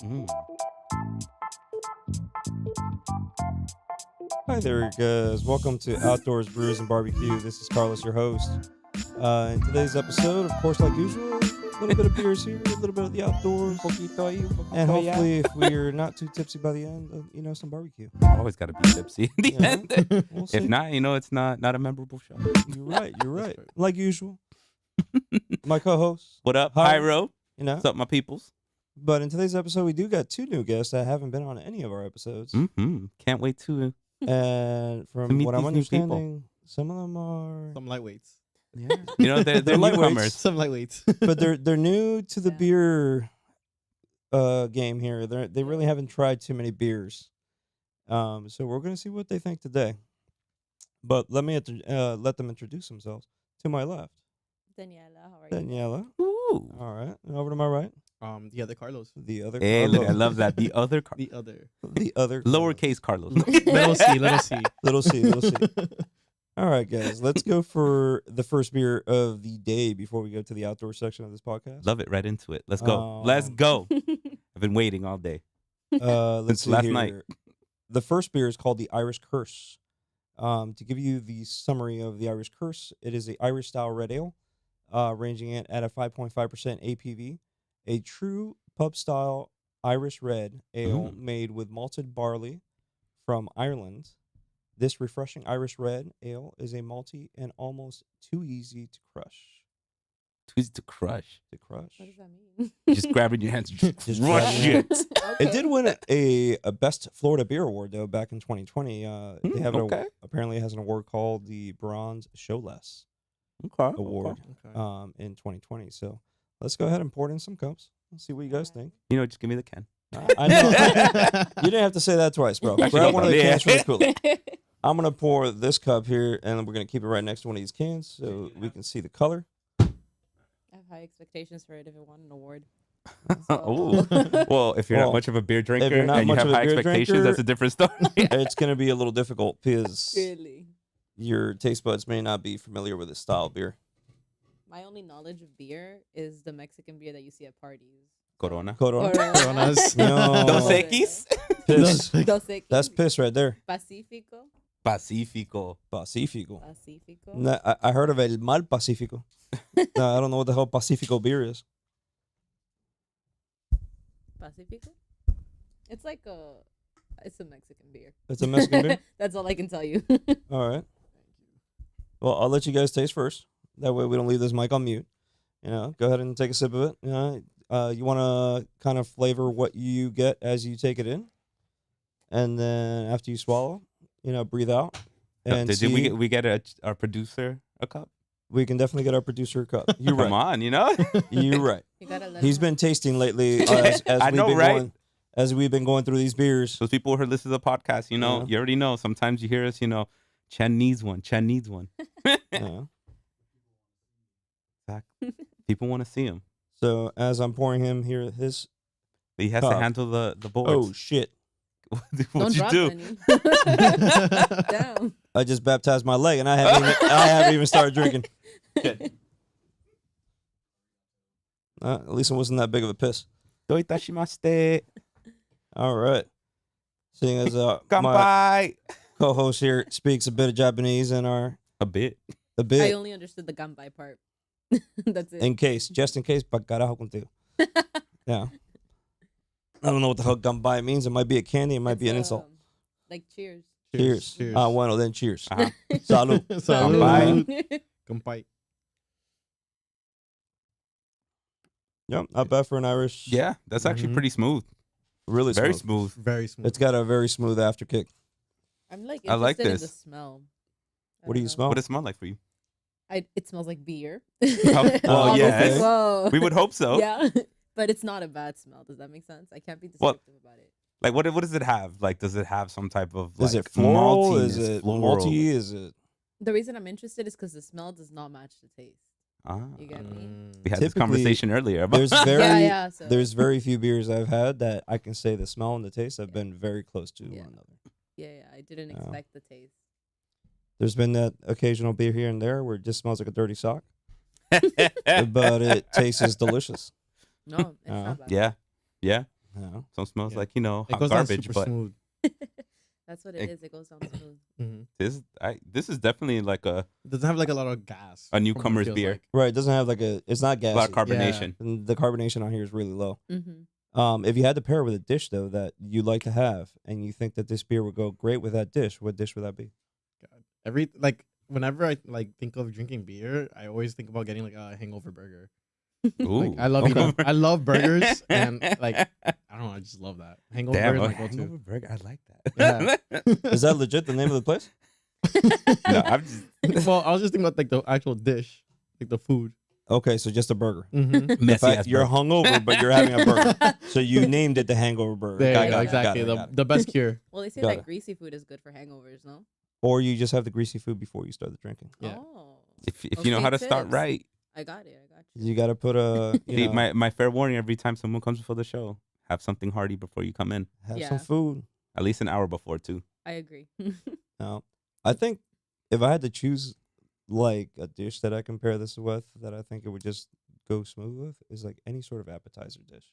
Mm. Hi there, guys. Welcome to Outdoors, Brews, and Barbecue. This is Carlos, your host. In today's episode, of course, like usual, a little bit of beers here, a little bit of the outdoors, and hopefully, if we're not too tipsy by the end, some barbecue. Always got to be tipsy in the end. We'll see. If not, it's not a memorable show. You're right. Like usual. My co-host. What up, Hi. Pyro? What's up, my peoples? But in today's episode, we do got two new guests that haven't been on any of our episodes. Mm-hmm. Can't wait to. And from meet what I'm these new people. understanding, some of them are... Some lightweights. Yeah. They're They're lightweights. newcomers. Some lightweights. But they're new to the Yeah. beer game here. They really haven't tried too many beers. So we're gonna see what they think today. But let me let them introduce themselves. To my left, Daniela, how are you? Daniela. Ooh. All right, and over to my right, The other Carlos. the other. Hey, look, I Carlos. love that. The other The other. The other Carlos. lowercase Carlos. Little C. Little C. Little C, little C. All right, guys, let's go for the first beer of the day before we go to the outdoor section of this podcast. Love it. Right into it. Let's go. Let's Um, go. I've been waiting all day. Let's Since see last here. night. The first beer is called the Irish Curse. To give you the summary of the Irish Curse, it is a Irish style red ale, ranging it at a 5.5% APV, a true pub style Irish red ale made with malted barley from Ireland. This refreshing Irish red ale is a malty and almost too easy to crush. Too easy to crush. What does that mean? Just grab it in your hands. Just Just crush grab it. it. It did win a best Florida beer award though back in 2020. They have okay. apparently it has an award called the Bronze Showless Okay. Award Okay. in 2020. So let's go ahead and pour it in some cups. Let's see what you guys think. Just give me the can. I know you didn't have to say that twice, bro. Actually, Grab one of the yeah. cans from the cooler. I'm gonna pour this cup here, and we're gonna keep it right next to one of these cans so we can see the color. I have high expectations for it if it won an award. Oh, well, if you're Well, not much of a beer drinker you're not and you much have of a high beer expectations, drinker- that's a different story. It's gonna be a little difficult because Really? your taste buds may not be familiar with this style of beer. My only knowledge of beer is the Mexican beer that you see at parties. Corona. Corona. Coronas. No. Dos Equis. Piss. Dos Equis. That's piss right there. Pacifico. Pacifico. Pacifico. Pacifico. No, I heard of El Mal Pacifico. No, I don't know what the hell Pacifico beer is. Pacifico. It's it's a Mexican beer. It's a Mexican beer? That's all I can tell you. All right. Well, I'll let you guys taste first. That way we don't leave this mic on mute. Go ahead and take a sip of it. You want to kind of flavor what you get as you take it in. And then after you swallow, breathe out. And Did see, we get our producer a cup? we can definitely get our producer a cup. You're Come right. on, You're right. You gotta let He's them been tasting lately as I we've know, been right? going as we've been going through these beers. Those people who listen to the podcast, Yeah. you already know. Sometimes you hear us, Chen needs one. Chen needs one. Yeah. Exactly. People want to see him. So as I'm pouring him here, his But he has Cup. to handle the boards. oh shit! Don't What'd you drop do? any. Down. I just baptized my leg, and I haven't even started drinking. At least it wasn't that big of a piss. Doitashimashite. All right. Seeing as my Kanpai. co-host here speaks a bit of Japanese and A bit. a I bit only understood the ganbai part. That's it. in case, just in case, pa carajo contigo. Yeah. I don't know what the hell gumbai means. It might be a candy. It might be an insult. Like cheers. Cheers. Cheers. Bueno, then cheers. Uh-huh. Salud. Salud. Kampai. Yep, not bad for an Irish. Yeah, that's actually Mhm. pretty smooth. Really Very smooth. smooth. Very smooth. It's got a very smooth afterkick. I'm like I like interested in the this. smell. I What do don't you know. smell? What does it smell like for you? It smells like beer. well, Oh, yes. okay. Whoa. We would hope so. Yeah, but it's not a bad smell. Does that make sense? I can't be Well, descriptive about it. Like, what does it have? Like, does it have some type of, Is like, it floral? maltiness, Is it floral? malty? Is it The reason I'm interested is because the smell does not match the taste. Ah. You get me? We had this Typically, conversation earlier about there's very Yeah. So there's very few beers I've had that I can say the smell and the taste have been very close to Yeah. one another. yeah. I didn't Yeah. expect the taste. There's been that occasional beer here and there where it just smells like a dirty sock. but it tastes delicious. No, it's not bad. Yeah. Yeah. Yeah. Some smells Yeah. like, It hot goes down garbage, super but smooth. That's what It- it is. It goes down smooth. Mm-hmm. this is definitely like a It doesn't have like a lot of gas. A from what it newcomer's feels beer. like. Right. It doesn't have it's not lot of gassy. carbonation. And the carbonation on here is really low. Mm-hmm. If you had to pair it with a dish though that you like to have, and you think that this beer would go great with that dish, what dish would that be? God. Whenever I think of drinking beer, I always think about getting like a hangover burger. Ooh. Like, I love Okay. eating. I love burgers, and like I don't know, I just love that hangover Damn, burger a is my hangover go-to. burger. I like that. Is that legit the name of the place? No, I'm just Well, I was just thinking about like the actual dish, like the food. Okay, so just a burger. Mm-hmm. The messy fact ass you're burger. hungover, but you're having a burger. So you named it the hangover burger. There Got you it, go, got it, exactly. got it. The best cure. Well, they say Got that it. greasy food is good for hangovers, no? Or you just have the greasy food before you start the drinking. Yeah. Oh. If you know how to Okay, start tips. right. I got it. I got you. You got to put See, my fair warning every time someone comes before the show, have something hearty before you come in. have Yeah. some food. At least an hour before too. I agree. No, I think if I had to choose like a dish that I compare this with, that I think it would just go smooth with, is like any sort of appetizer dish.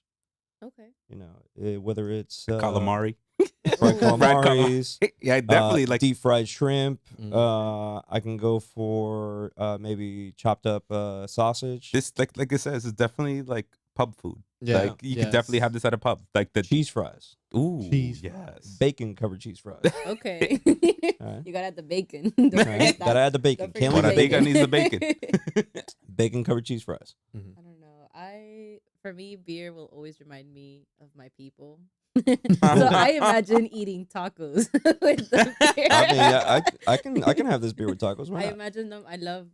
Okay. You know, whether it's Calamari. fried Ooh. calamaris, Yeah, definitely like deep fried shrimp. Mm. I can go for maybe chopped up sausage, this. Like it says, it's definitely like pub food. Yeah, Like you could definitely have this at a pub. Like the cheese fries, ooh Cheese yes. bacon covered cheese fries. Okay. Alright. You gotta add the bacon. Don't Right? forget Gotta that. add the bacon. Don't Can't forget leave What I the think I bacon. needs the bacon. Bacon covered cheese fries. I don't know. For me, beer will always remind me of my people. So I imagine eating tacos with the beer. I mean, yeah, I can have this beer with tacos. Why I not? imagine them. I love.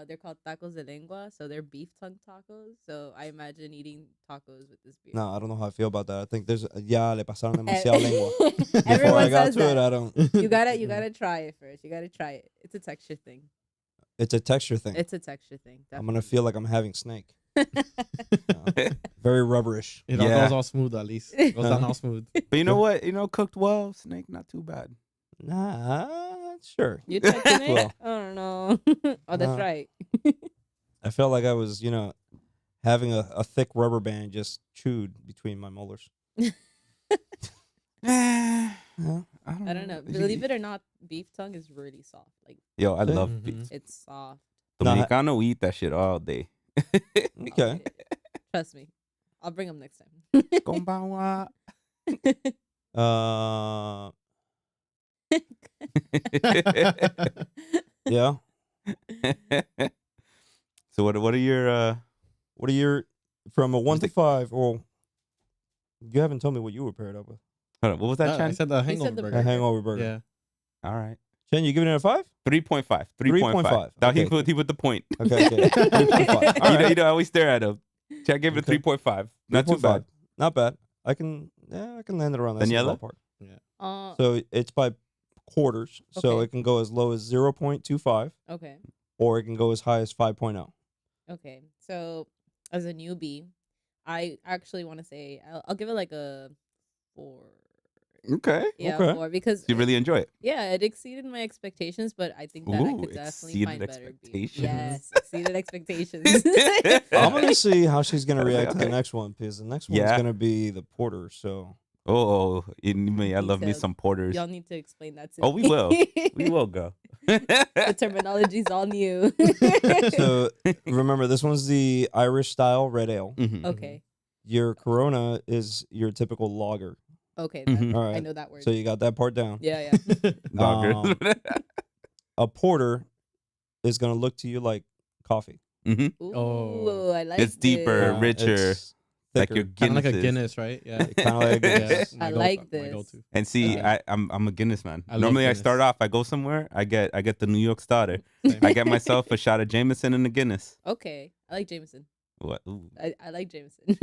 They're called tacos de lengua, so they're beef tongue tacos. So I imagine eating tacos with this beer. No, I don't know how I feel about that. I think there's ya le pasaron demasiado lengua. Before Everyone I got says to it, that. I don't. You gotta try it first. You gotta try it. It's a texture thing. It's a texture thing. It's a texture thing. I'm gonna definitely. feel like I'm having snake. Very rubberish. It all Yeah. goes all smooth at least. It goes down all smooth. But you know what? Cooked well, snake not too bad. Nah, sure. You touching it? Well. I don't know. Oh, that's No. right. I felt like I was, having a thick rubber band just chewed between my molars. I I don't know. Believe it or not, beef tongue is really soft. Like Yo, I Mhm. love beef. it's soft. Nah. Dominicano eat that shit all day. Okay. Trust me. I'll bring them next time. Konbanwa. Yeah. So what are your What are your from a 1 to think- 5? Or you haven't told me what you were paired up with. hold on, what was that, I Chen? said the He hangover said the burger. A burger. hangover burger. Yeah. All right. Chen, you giving it a 5? 3.5. 3.5. Now Okay. he put the point. Okay. 3.5. All right. You know, I always stare at him. I gave it a Okay. 3.5. Not too 3.5. bad. Not bad. I can land it around that same Daniela? ballpark. So it's by quarters. So Okay. it can go as low as 0.25 Okay. or it can go as high as 5.0. Okay. So as a newbie, I actually want to say I'll give it like a 4. Okay. Yeah, Okay. 4 because You really enjoy it. yeah, it exceeded my expectations, but I think that I Ooh, could definitely exceeded find better beer. expectations. Yes, exceeded expectations. I'm going to see how she's going to react to the Okay. next one because the next one's Yeah. going to be the porter. So Oh, I love me Detailed. some porters. Y'all need to explain that to Oh, me. we will. We will go. The terminology's all new. so remember, this one's the Irish style red ale. Mhm. Okay. Your Corona is your typical lager. Okay. Mhm. All I right. know that word. So you got that part down. Yeah, yeah. Lager. A porter is going to look to you like coffee. Mhm. Ooh, Oh. I like It's deeper, this. richer, It's like thicker. your Kind of Guinness. like a Guinness, right? Yeah. Kinda like a Guinness. my I go- like my this. go-to. And see, Okay. I'm a Guinness man. I love Normally, I Guinness. start off. I go somewhere. I get the New York starter. Same. I get myself a shot of Jameson and a Guinness. Okay. I like Jameson. What? Ooh. I like Jameson.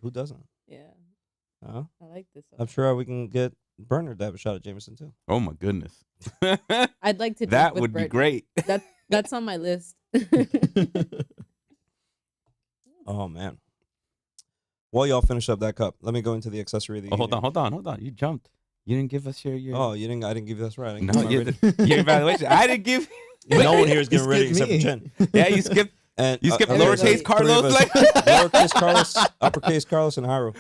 Who doesn't? Yeah. Huh? I like this I'm one. sure we can get Bernard to have a shot at Jameson too. Oh my goodness. I'd like to drink That with would be Bert. great. That's on my list. Oh man. While y'all finish up that cup, let me go into the accessory of the Oh, hold evening. on. You jumped. You didn't give us your. Oh, you didn't. I didn't give you this right. I didn't No, give you my your rating. evaluation. I didn't give. No one here is getting ready skipped except for me. Chen. Yeah, you skip. And You skip there's lowercase three Carlos. of us. Like Lowercase Carlos, uppercase Carlos, and Hyro.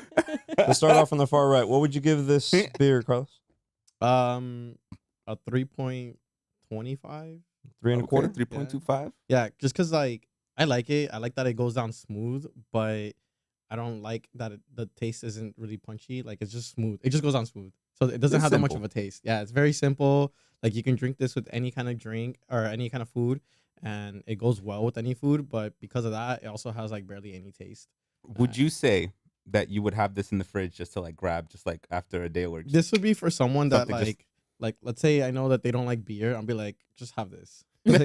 Let's start off on the far right. What would you give this beer, Carlos? A 3.25. 3.25. 3.25. Yeah, just cause like I like it. I like that it goes down smooth, but I don't like that the taste isn't really punchy. Like it's just smooth. It just goes down smooth, so it doesn't It's have that much of simple. a taste. Yeah, it's very simple. Like you can drink this with any kind of drink or any kind of food, and it goes well with any food. But because of that, it also has like barely any taste. Would you say that you would have this in the fridge just to like grab just like after a day or just, This would be for someone that Something just- like let's say I know that they don't like beer. I'll be like, just have this. Like,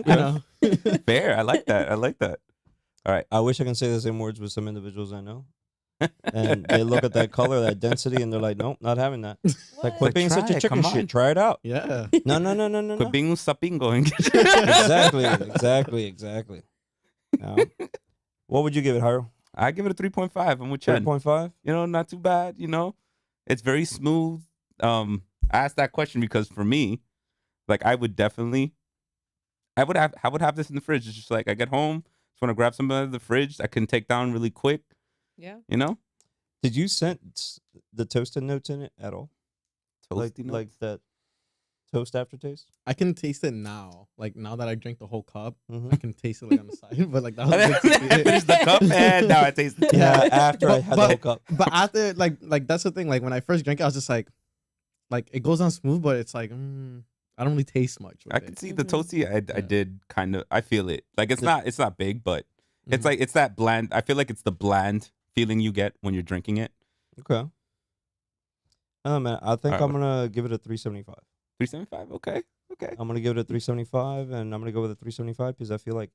you know. fair? I like that. I like that. All right. I wish I can say the same words with some individuals I know. And they look at that color, that density, and they're like, nope, not having that. Like, quit What? being Try such a it, chicken come shit. on. Try it out. Yeah. No. Quit being un sapingo and Exactly. Now, what would you give it, Hyro? I give it a 3.5. I'm with Chen. 3.5? You know, not too bad. You know, it's very smooth. I asked that question because for me, like I would have this in the fridge. It's just like I get home, just want to grab something out of the fridge I can take down really quick. Yeah. You know, Did you sense the toasted notes in it at all? toasty notes. Like that toast aftertaste? I can taste it now. Like now that I drank the whole cup, Mhm. I can taste it like on the side. But like that was I basically finished the it. cup and now I taste it. Yeah, after I had the But- whole cup. But after like that's the thing. Like when I first drank it, I was just like it goes on smooth, but it's like I don't really taste much. With I it. can see the Mhm. toasty. I did kind of. I feel it. Like it's not big, but it's Mhm. like it's that bland. I feel like it's the bland feeling you get when you're drinking it. Okay. Oh, man. I think Alright, I'm going to give it a 375. 375. Okay. I'm going to give it a 375, and I'm going to go with a 375 because I feel like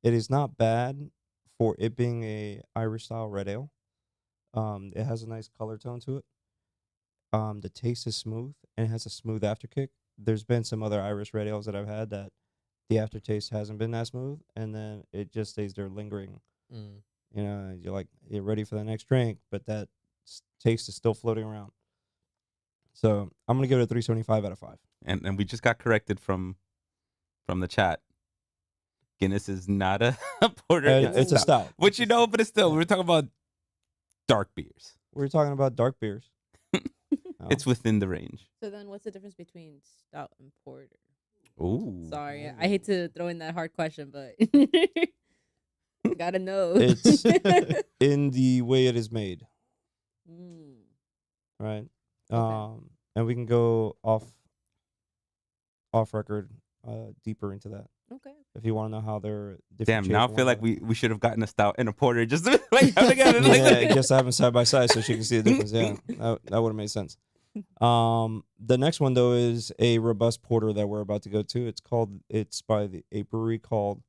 it is not bad for it being a Irish-style red ale. It has a nice color tone to it. The taste is smooth, and it has a smooth afterkick. There's been some other Irish red ales that I've had that the aftertaste hasn't been that smooth, and then it just stays there lingering. Mm. You know, you're ready for the next drink, but that taste is still floating around. So I'm gonna give it a 375 out of 5. And we just got corrected from the chat. Guinness is not a porter. It's a stout. Which you know, but it's still we're talking about dark beers. We're talking about dark beers. It's within the range. So then, what's the difference between stout and porter? Ooh. Sorry, I hate to throw in that hard question, but gotta know. It's in the way it is made, Mm. right? Okay. And we can go off record deeper into that Okay. if you want to know how they're different. Damn, now I feel like we should have gotten a stout and a porter just to like have together. Yeah, just have them side by side so she can see the difference. Yeah, that would have made sense. The next one though is a robust porter that we're about to go to. It's by a brewery called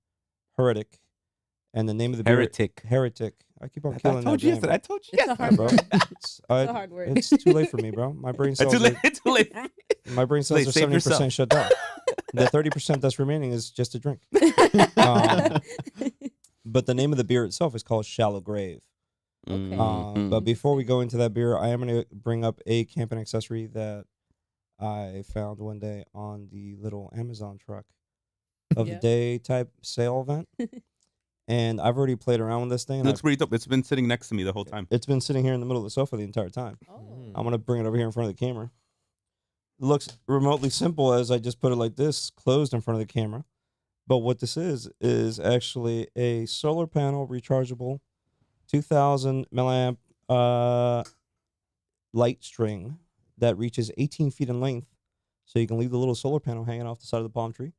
Heretic, and the name of the beer Heretic. I keep on I killing told that you name. yesterday. I told you It's a yesterday. hard bro. word. It's, It's a hard word. it's too late for me, bro. My brain cells. Too late. Too late. for me. My brain cells Late, are save 70% yourself. shut down. The 30% that's remaining is just a drink. Um, But the name of the beer itself is called Shallow Grave. Okay. But before we go into that beer, I am going to bring up a camping accessory that I found one day on the little Amazon truck of Yeah. the day type sale event. And I've already played around with this thing. It And looks pretty dope. It's been sitting next to me the whole time. it's been sitting here in the middle of the sofa the entire time. Oh. I'm going to bring it over here in front of the camera. It looks remotely simple as I just put it like this, closed in front of the camera. But what this is actually a solar panel rechargeable 2000 milliamp light string that reaches 18 feet in length. So you can leave the little solar panel hanging off the side of the palm tree.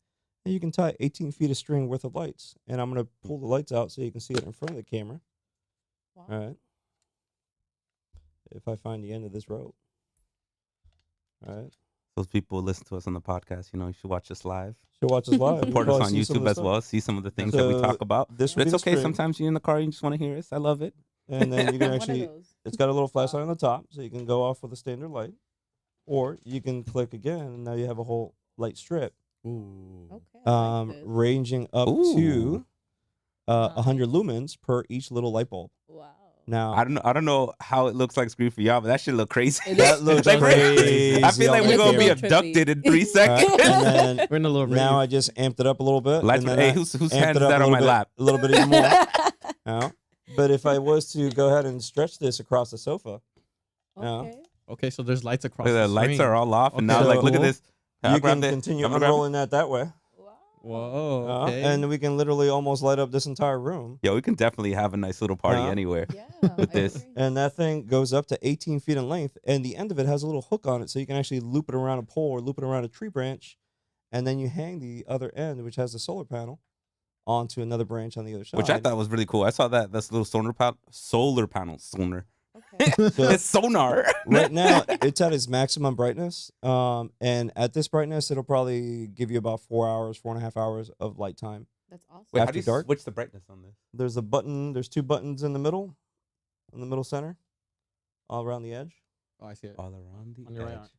And you can tie 18 feet of string worth of lights. And I'm going to pull the lights out so you can see it in front of the camera. Wow. All right. If I find the end of this rope. All right. Those people who listen to us on the podcast, you should watch us live. So watch us live. Support us on YouTube as well. See some of the things that we So talk about. This But would it's be the okay. string, Sometimes you're in the car and you just want to hear us. I love it. and then you can One of actually, those. it's got a little flashlight on the top, so you can go off with a standard light. Or you can click again, and now you have a whole light strip. Ooh. Okay. I like this. Ranging up Ooh. to Nice. 100 lumens per each little light bulb. Wow. Now I don't know how it looks like screen for y'all, but that shit look crazy. It that is looks Like, crazy. I feel like on we're It the gonna be looks camera. trippy. abducted in 3 seconds. And then We're in a little now I rave. just amped it up a little bit. Lights, and then hey, I whose amped hand it is up that a on little my bit, lap? a little bit even more. But if I was to go ahead and stretch this across the sofa, Okay. Okay, so there's lights across Look, the the lights screen. are all off, and Okay, now like look at cool. this. I'll you grab can it. continue I'm gonna grab it. unrolling that way. Wow. Whoa. Okay. And we can literally almost light up this entire room. Yo, we can definitely have a nice little party anywhere. Yeah. With I this. agree. And that thing goes up to 18 feet in length, and the end of it has a little hook on it, so you can actually loop it around a pole or loop it around a tree branch, and then you hang the other end, which has the solar panel, onto another branch on the other side. Which I thought was really cool. I saw that this little solar panel sonar. Okay. So- It's sonar. right now it's at its maximum brightness, and at this brightness it'll probably give you about 4.5 hours of light time. That's awesome. Wait, how After do you dark? switch the brightness on this? There's a button, there's 2 buttons in the middle center, all around the edge. Oh, I see it. All around the On your right edge. arm.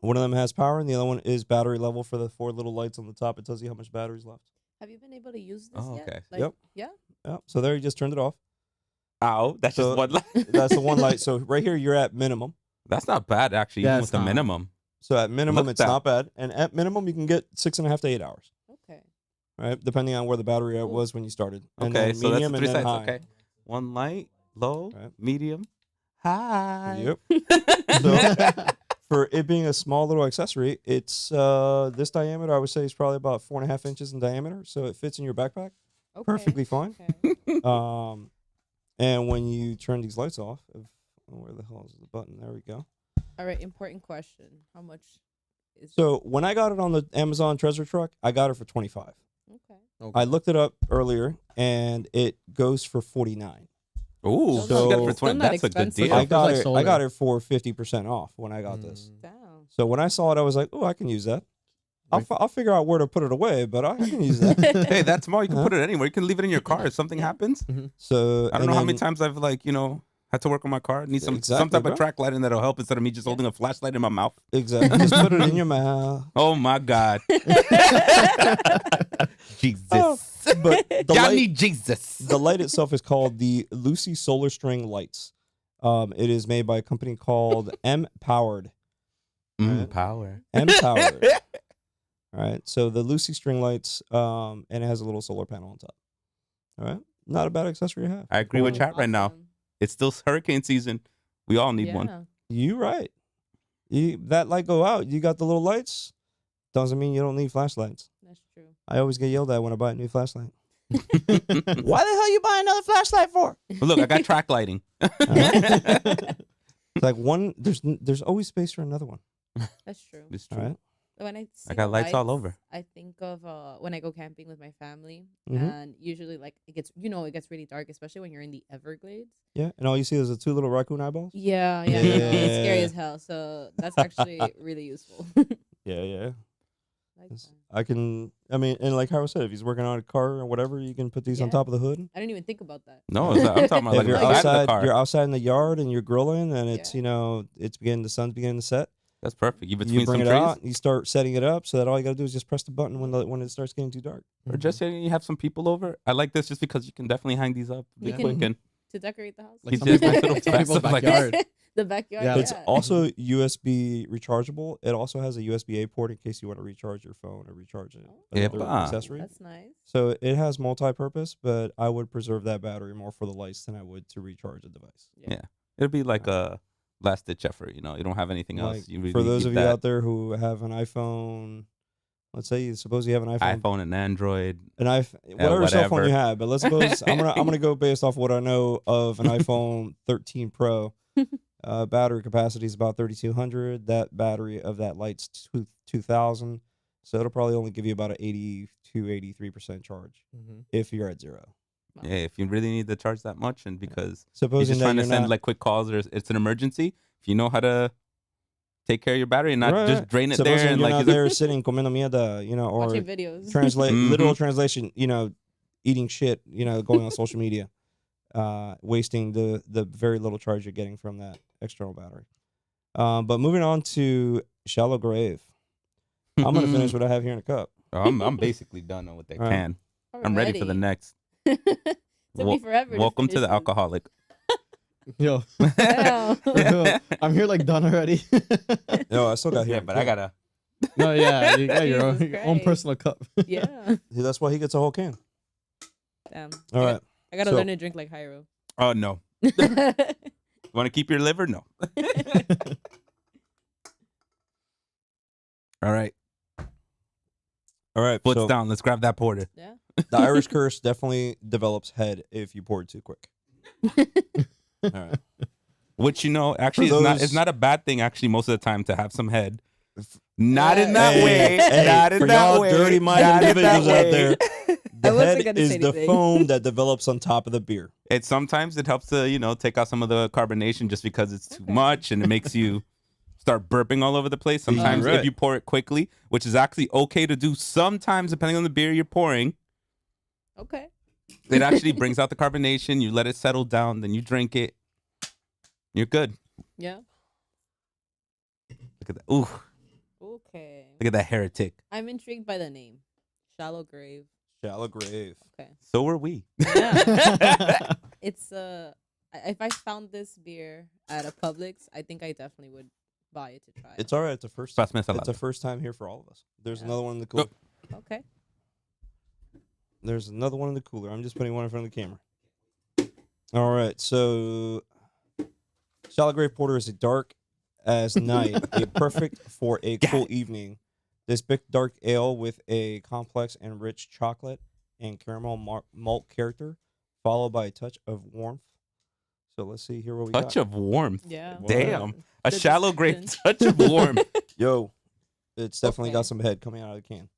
One of them has power and the other one is battery level. For the 4 little lights on the top, it tells you how much battery's left. Have you been able to use this Oh, yet? okay. Like, Yep. Yeah. Yeah, so there you just turned it off. Ow, that's So- just one light. That's the one light. So right here you're at minimum. That's not bad actually, Yeah, even it's with the not. minimum. So at minimum Look at it's that. not bad, and at minimum you can get 6.5 to 8 hours, Okay. right? Depending on where the battery Cool. was when you started. And Okay, then so that's the medium 3 and then sides. high. Okay, one light, low, Right. medium, high. Yep. So for it being a small little accessory, it's this diameter I would say is probably about 4.5 inches in diameter, so it fits in your backpack Okay. perfectly fine. Okay. And when you turn these lights off, where the hell is the button? There we go. All right. Important question. How much is So when I got it on the Amazon Treasure Truck, I got it for 25. Okay. Okay. I looked it up earlier, and it goes for 49. Ooh, Still so not- for still 20, not that's a good expensive. deal. I for got like it. I solar. got it for 50% off when I got this. Mm. Damn. So when I saw it, I was like, "Oh, I can use that. I'll, Right. I'll figure out where to put it away, but I can use that." Hey, that's small. You can Huh? put it anywhere. You can leave it in your car if something Yeah. happens. So I don't know how many times I've had to work on my car. Need some Exactly, type bro. of track lighting that'll help instead of me just Yeah. holding a flashlight in my mouth. Exactly. Just put it in your mouth. Oh my God. Jesus. Oh, But the Y'all light, need Jesus. the light itself is called the Lucy Solar String Lights. It is made by a company called M Powered. Power. M Powered. All right. So the Lucy String Lights, and it has a little solar panel on top. All right. Not a bad accessory to have. I agree with Cool. chat right now. Awesome. It's still hurricane season. We all need one. Yeah. You right. That light go out. You got the little lights. Doesn't mean you don't need flashlights. That's true. I always get yelled at when I buy a new flashlight. Why the hell you buy another flashlight for? But look, I got track lighting. It's like one. There's always space for another one. That's true. It's All true. right. When I see got the lights all over. I think of when I go camping with my family, Mhm. and usually like it gets really dark, especially when you're in the Everglades. Yeah. And all you see is the 2 little raccoon eyeballs. Yeah, yeah, it's scary Yeah. as hell. So that's actually really useful. Yeah, yeah. Like It's- that. I mean, and like Harold said, if he's working on a car or whatever, you can put these on Yeah. top of the hood. I didn't even think about that. No, I'm talking about If like you're the side of the outside, car. you're outside in the yard and you're grilling, and it's Yeah. the sun's beginning to set. That's perfect. You You between bring some it trees, out, you start setting it up, so that all you gotta do is just press the button when it starts getting too dark. or just saying you have some people over. I like this just because you can definitely hang these up You really can- quick and To decorate the house. He's some just people's- nice little some people's festive, like- backyard. The backyard. Yeah. Yeah. It's also USB rechargeable. It also has a USB-A port in case you want to recharge your phone or recharge another Yepa. accessory. That's nice. So it has multi-purpose, but I would preserve that battery more for the lights than I would to recharge a device. Yeah. it'll be like a last ditch effort. You know, you don't have anything else. Like, You really for those need of you that out there who have an iPhone, let's say suppose you have an iPhone, iPhone and Android. whatever cell phone whatever. you have, but let's suppose I'm gonna go based off what I know of an iPhone 13 Pro. Battery capacity is about 3,200. That battery of that light's 2,000, so it'll probably only give you about an 82-83% charge if you're at 0. Wow. Yeah, if you really need to charge that much, and because you're Supposing just that trying to you're send not, like quick calls or it's an emergency, if you know how to take care of your battery and not Right. just drain it supposing there and you're like not there sitting comiendo mierda, or Watching videos. translate Mhm. literal translation, eating shit, going on social media, wasting the very little charge you're getting from that external battery. But moving on to Shallow Grave. I'm gonna finish what I have here in a cup. I'm basically done on what they All right. can. I'm ready for the next. Took me forever. Welcome to finish the this. alcoholic. Yo, Damn. I'm here like done already. Yo, I still got here. Yeah, but I gotta. No, yeah, you got your Jesus own Christ. personal cup. Yeah. See, that's why he gets a whole can. Damn. All right. I gotta So- learn to drink like Hyro. Oh no. Want to keep your liver? No. All right. All right. Foot's So down. Let's grab that porter. Yeah. the Irish curse definitely develops head if you pour it too quick. All right. Which actually For it's those- not a bad thing. Actually, most of the time to have some head. Not in Hey, that Hey, way. hey, Not in for that y'all way. dirty-minded Not in that individuals out way. there, I the wasn't head gonna is say the anything. foam that develops on top of the beer. It sometimes it helps to take out some of the carbonation just because it's too Okay. much and it makes you start burping all over the place. Sometimes Right. if you pour it quickly, which is actually okay to do sometimes depending on the beer you're pouring, Okay. it actually brings out the carbonation. You let it settle down, then you drink it. You're good. Yeah. Look at that. Ooh, Okay. look at that heretic. I'm intrigued by the name. Shallow Grave. Shallow grave. Okay. So are we. Yeah. It's if I found this beer at a Publix, I think I definitely would buy it to try it. It's all right. It's a first. Pásame It's a salada. first time here for all of us. There's Yeah. another one in the cooler. Okay. There's another one in the cooler. I'm just putting one in front of the camera. All right. So, Shallow Grave Porter is a dark as night, a perfect for a cool evening. This big dark ale with a complex and rich chocolate and caramel malt character, followed by a touch of warmth. So let's see here what we Touch got. of warmth. Yeah. Damn. A The shallow grape description. touch of warmth. Yo, it's definitely got Okay. some head coming out of the can.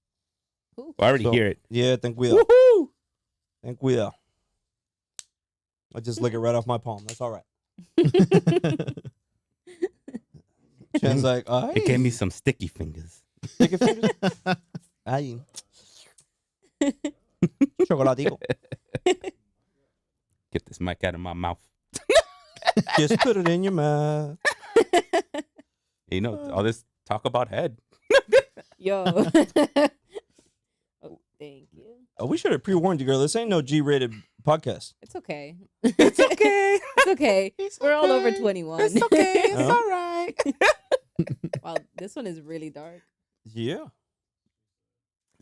Cool. I already So- hear it. Yeah, I think we are. Woohoo! I think we are. I just lick it right off my palm. That's all right. Chen's like, It gave me some sticky fingers. Stick your fingers. Ay. Chocolatico. Get this mic out of my mouth. Just put it in your mouth. All this talk about head. Yo. Oh, thank you. Oh, we should have pre-warned you, girl. This ain't no G-rated podcast. It's okay. It's okay. It's okay. We're all over 21. It's okay. It's Oh. all right. Wow, this one is really dark. Yeah.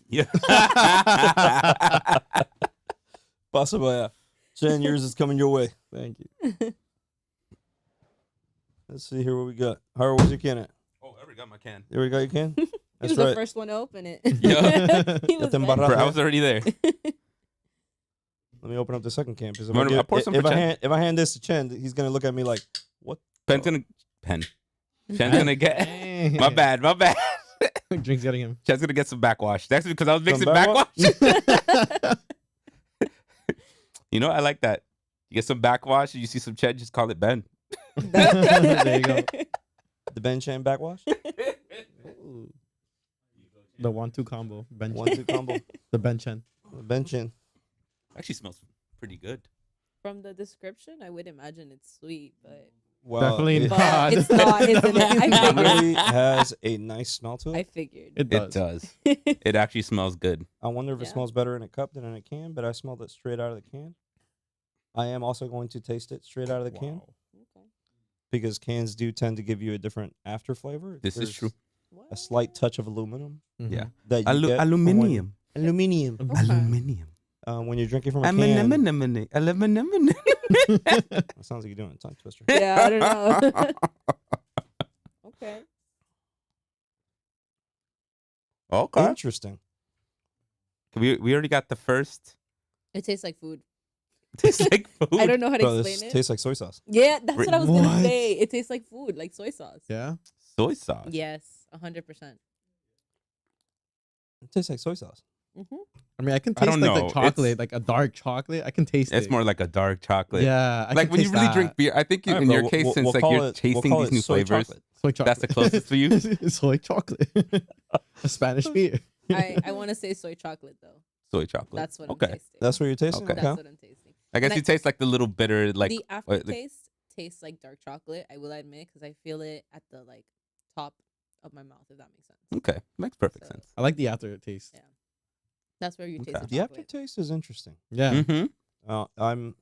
Yeah. Possible, yeah. Chen, yours is coming your way. Thank you. Let's see here what we got. Howard, where's your can at? Oh, I already got my can. There we go, your can? He That's was the right. first one to open it. Yeah. He was them ready. barras. I was already there. Let me open up the second can. Because I'll pour some for Chen. if I hand this to Chen, he's going to look at me like, what? Chen's gonna get. My bad. Drinks getting him. Chen's gonna get some backwash. That's because I was mixing Some backwash. I like that. You get some backwash and you see some Chen, just call it Ben. There you go. The Ben Chen backwash? The 1-2 combo. Bench. 1-2 combo. The benchen. Ben Chen. Actually smells pretty good. From the description, I would imagine it's sweet, but Wow. Definitely it not. but it's not, isn't it? I figured. really has a nice smell to I it. figured. It It does. does. It actually smells good. I wonder if it Yeah. smells better in a cup than in a can, but I smelled it straight out of the can. I am also going to taste it straight out of the can Wow. Okay. because cans do tend to give you a different after flavor. This is There's true. A slight touch of aluminum Mhm. Yeah. that you get from when- Aluminium. Aluminium. Okay. Aluminium. When you're drinking from a can. Aluminium. That sounds like you're doing a tongue twister. Yeah, I don't know. Okay. Okay. Interesting. We already got the first. It tastes like food. Tastes like food. I don't know how to Bro, explain this it. tastes like soy sauce. Yeah, that's what I was gonna What? say. It tastes like food, like soy sauce. Yeah. Soy sauce. Yes, 100%. It tastes like soy sauce. Mm-hmm. I mean, I can I taste don't like know. the chocolate, It's- like a dark chocolate. I can taste it. It's more like a dark chocolate. Yeah. I Like can when you taste really that. drink beer, I think All right, in bro, your case, we'll since like call you're it- tasting call these it new soy flavors, chocolate. Soy chocolate. that's the closest for you? Soy chocolate. A Spanish beer. I want to say soy chocolate though. Soy chocolate. That's what Okay. I'm tasting. That's what you're tasting? Okay. That's Okay. what I'm tasting. I guess And you taste like the little bitter, like the like- aftertaste tastes like dark chocolate. I will admit because I feel it at the like top of my mouth. If that makes sense. okay, makes perfect So- sense. I like the aftertaste. Yeah. That's where you taste Okay. the The chocolate. aftertaste is interesting. Yeah. Mm-hmm. I'm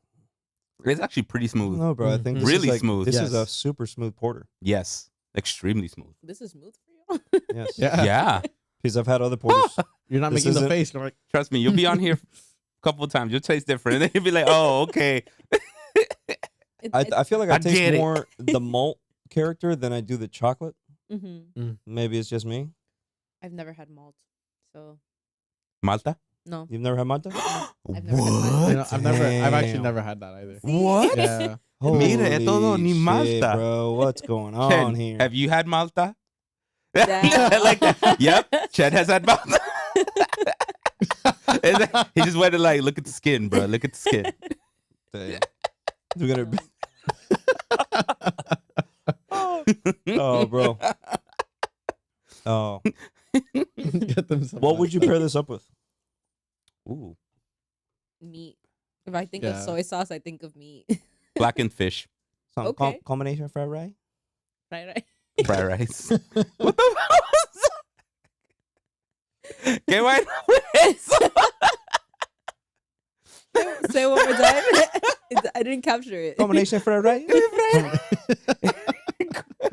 It's actually pretty smooth. No, bro. I think this Really is like, smooth. This is a Yes. super smooth porter. Yes, extremely smooth. This is smooth for you. Yes. Yeah. Yeah, Because I've had other porters. You're not This making the isn't- face. You're like, trust me, you'll be on here a couple of times. You'll taste different, and then you'll be like, "Oh, okay." I feel like I I taste get it. more the malt character than I do the chocolate. Mm-hmm. Maybe it's just me. I've never had malt, so Malta. no. You've never had Malta? I've never had you know, I've actually Damn. never had that either. What? Yeah. Mira, es todo Holy ni shit, Malta. bro. What's going on Chen, here? have you had Malta? Damn. Like that. Yep, Chen has had Malta. And then he just went to like, look at the skin, bro. Look at the skin. Damn. We're gonna. Oh, bro. Oh, Get them some what would you pair this up with? Ooh, Meat. If I think of Yeah. soy sauce, I think of meat. blackened fish, Some Okay. combination fried rice. Right. fried rice. What the fuck was that? ¿Qué vaina fue eso? Say it one more time. I didn't capture it. Combination fried rice.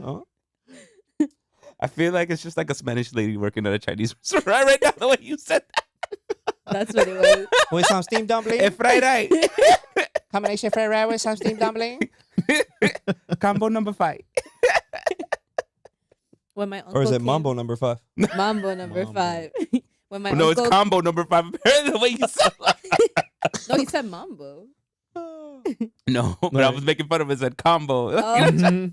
Oh. I feel like it's just like a Spanish lady working at a Chinese restaurant right now. The way you said that. That's what it was. With some steamed dumpling. Es fried rice. Combination fried rice with some steamed dumpling. Combo number 5. When my uncle Or is it came- Mambo number 5? Mambo number Mambo. 5. When my No, uncle it's combo number 5. Apparently, the way you said No, he said mambo. No, but I was making fun of it. Said combo. Oh.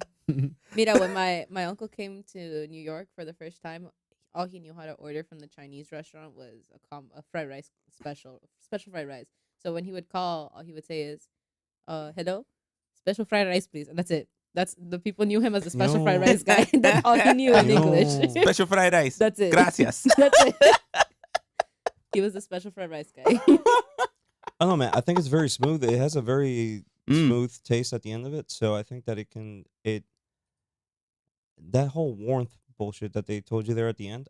Mira, when my uncle came to New York for the first time, all he knew how to order from the Chinese restaurant was a fried rice special fried rice. So when he would call, all he would say is, hello, special fried rice, please. And that's it. That's the people knew him as the special fried rice guy. That's all he knew in No. English. Special fried rice. That's it. Gracias. That's it. He was the special fried rice guy. I don't know, man. I think it's very smooth. It has a very smooth taste at the end of it. So I think that that whole warmth bullshit that they told you there at the end,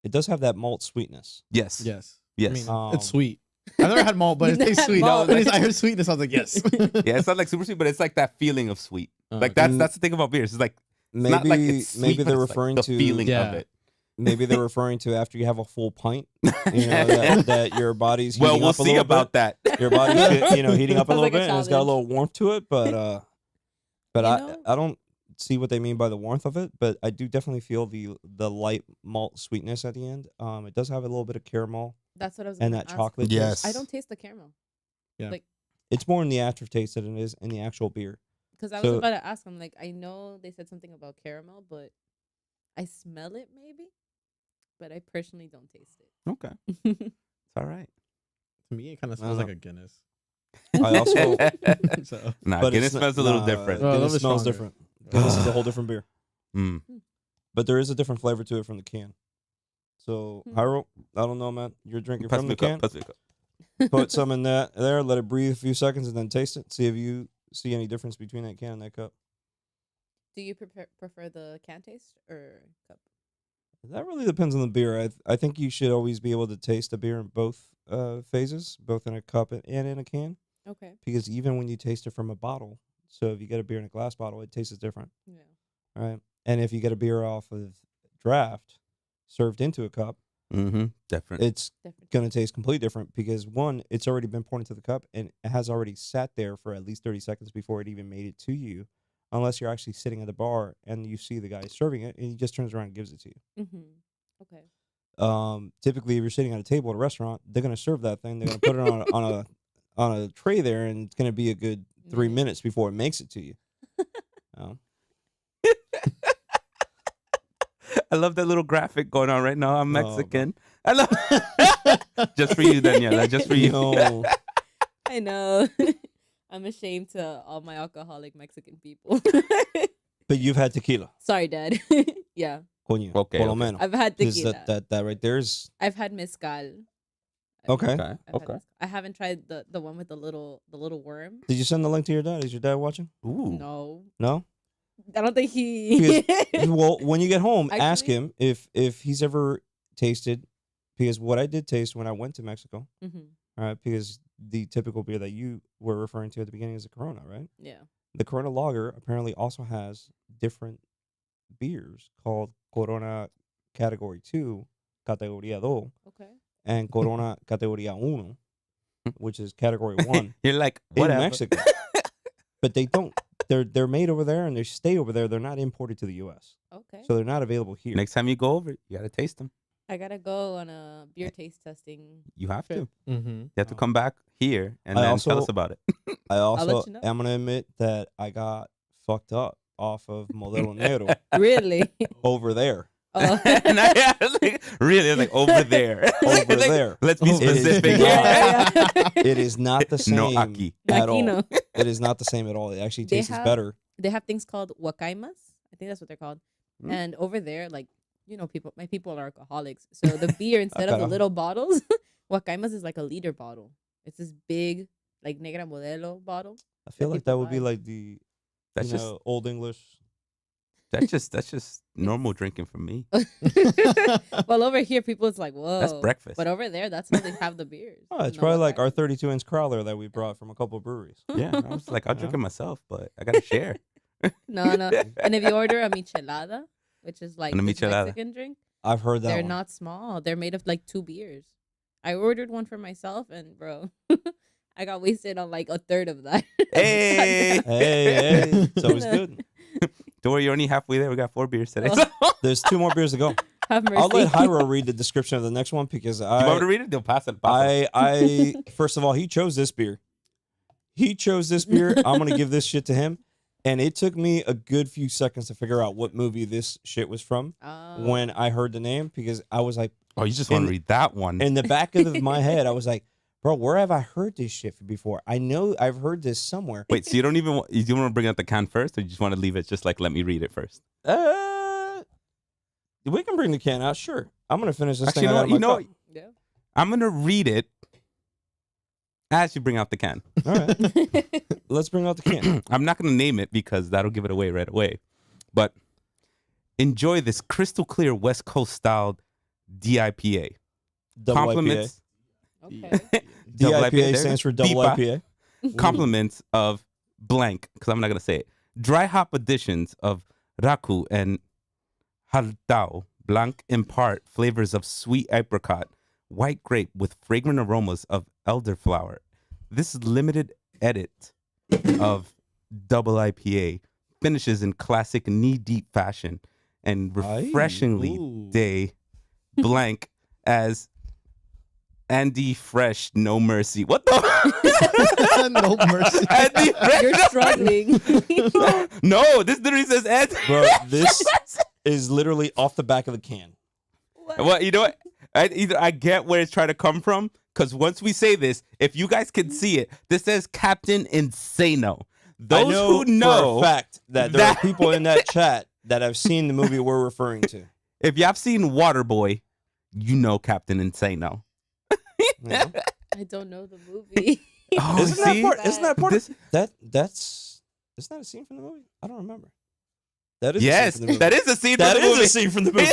it does have that malt sweetness. Yes. Yes. Yes. I mean, Um, it's sweet. I've never had malt, but it You tastes never sweet. had malt. When I heard sweetness, I was like, yes. Yeah, it's not like super sweet, but it's like that feeling of sweet. Like Okay. that's the thing about beers. It's like Maybe not like it's sweet, maybe but they're it's like referring the to feeling Yeah. of it. maybe they're referring to after you have a full pint. You know that your body's heating Well, we'll up a see little about bit. that. Your body's heating up a Sounds little like a bit, and it's got a challenge. little warmth to it. But You know? I don't see what they mean by the warmth of it. But I do definitely feel the light malt sweetness at the end. It does have a little bit of caramel That's what I was and gonna that ask. chocolate. Yes. I don't taste the caramel. It's more in the aftertaste than it is in the actual beer. Because I was So- about to ask him, like, I know they said something about caramel, but I smell it maybe, but I personally don't taste Okay, it. it's all right. To me, it kind of I don't smells like know. a Guinness. I also, So Nah, but Guinness it's not- smells a little nah, different. Oh, a little Guinness bit smells stronger. different. Guinness is a whole different beer, Mm. but there is a different flavor to it from the can. So, Hyro, I don't know, man. You're drinking Pass from me the a can. cup. Pass me a cup. Put some in there, let it breathe a few seconds, and then taste it. See if you see any difference between that can and that cup. Do you prefer the can taste or cup? That really depends on the beer. I think you should always be able to taste a beer in both phases, both in a cup and in a can, Okay. because even when you taste it from a bottle, so if you get a beer in a glass bottle, it tastes different, Yeah. right? And if you get a beer off of draft served into a cup, Mm-hmm. Different. it's Different. going to taste completely different because one, it's already been poured into the cup and it has already sat there for at least 30 seconds before it even made it to you, unless you're actually sitting at the bar and you see the guy serving it and he just turns around and gives it to you. Mm-hmm. Okay. Typically, if you're sitting at a table at a restaurant, they're going to serve that thing. They're going to put it on a tray there, and it's going to be a good 3 Minute. minutes before it makes it to you. I love that little graphic going on right now. I'm Oh, Mexican. I love just for you, Daniela. Just for you. No. I know. I'm ashamed to all my alcoholic Mexican people. But you've had tequila. Sorry, Dad. Yeah. Coño. Okay, Por lo okay. menos. I've had 'Cause tequila. that right there is I've had mezcal. okay. Okay. I've had Okay. mezcal. I haven't tried the one with the little worm. Did you send the link to your dad? Is your dad watching? Ooh. No. No. I don't think he Well, when you get home, ask Actually- him if he's ever tasted, because what I did taste when I went to Mexico, Mhm. all right, because the typical beer that you were referring to at the beginning is a Corona, right? Yeah. The Corona Lager apparently also has different beers called Corona Category 2, Categoría 2, Okay. and Corona Categoría 1, which is Category 1 You're like, in whatever. Mexico. But they don't. They're made over there and they stay over there. They're not imported to the U.S. Okay. So they're not available here. Next time you go over, you gotta taste them. I gotta go on a beer taste testing. You have to. Trip. Mm-hmm. You have to come back here and I then also- tell us about it. I also let you know. am gonna admit that I got fucked up off of Modelo Negro Really? over there. Oh. And really, like over there. Over Like, there. Let's be It is specific. not- yeah, yeah. It is not the same No aquí. at all. Latino. It is not the same at all. It actually They tastes have- better. They have things called huacaimas. I think that's what they're called. Mm. And over there, like, my people are alcoholics. So the beer, instead of the Okay. little bottles, huacaimas is like a liter bottle. It's this big, like, Negra Modelo bottle. I feel like people that would be buy. like the That's just Old English. that's just normal drinking for me. Well, over here, people, it's like, whoa. That's breakfast. But over there, that's how they have the beers. Oh, it's No probably like our huacaimas. 32-inch crowler that we brought from a couple of breweries. Yeah, I was like, I'll drink it myself, but I gotta share. No, no. And if you order a michelada, which is like And a this michelada. Mexican drink, I've heard that they're one. not small. They're made of like 2 beers. I ordered one for myself, and bro, I got wasted on like a third of that. Hey, Hey, so it's good. don't worry, you're only halfway there. We got 4 beers today. Oh. So, There's 2 more beers to go. Have mercy. I'll let Hyro read the description of the next one because you want me to I, read it? They'll pass it. I first of all, he chose this beer. He chose this beer. I'm gonna give this shit to him, and it took me a good few seconds to figure out what movie this shit was from when I heard the name because I was like, Oh, you just want to read that one? in the back of my head, I was like, bro, where have I heard this shit before? I know I've heard this somewhere. Wait, so you don't even you don't want to bring out the can first, or you just want to leave it just like let me read it first? We can bring the can out, sure. I'm gonna finish this Actually, thing. you know out what? of You my know, cup. Yeah. I'm gonna read it as you bring out the can. All right, let's bring out the can. I'm not gonna name it because that'll give it away right away. But enjoy this crystal clear West Coast styled DIPA. Double Compliments. Okay. Double DIPA there. stands for double DIPA. IPA. Compliments of blank, because I'm not gonna say it. Dry hop additions of raku and haldao blanc impart flavors of sweet apricot, white grape with fragrant aromas of elderflower. This limited edit of double IPA finishes in classic knee-deep fashion and refreshingly Ooh. day blank as Andy Fresh No Mercy. What the? No mercy. Andy Fresh. You're struggling. No, this literally says Andy. Bro, this is literally off the back of the can. Well, you know what? I get where it's trying to come from, because once we say this, if you guys can see it, this says Captain Insano. Those I know who know, for a fact that there are people in that chat that have seen the movie we're referring to. if you have seen Waterboy, you know Captain Insano. Yeah. I don't know the movie. Oh, Isn't see? that part This- of that's isn't that a scene from the movie? I don't remember. That is Yes, a scene from the movie. that is a scene That from the is movie. a scene from the movie.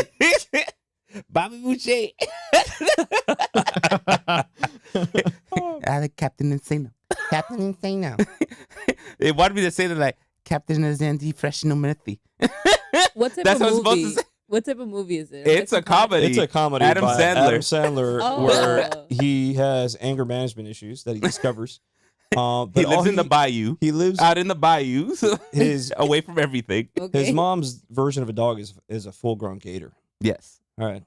Bobby Boucher. I like Captain Insano. Captain Insano. It wanted me to say that like Captain is Andy Fresh No Mercy. What type That's of what I'm supposed to movie? say. What type of movie is it? It's a comedy. It's a comedy Adam by Sandler. Adam Sandler Oh. where he has anger management issues that he discovers. But He lives all in the bayou. He lives Out in the bayou, so his away from everything. Okay. his mom's version of a dog is a full grown gator. Yes. All right.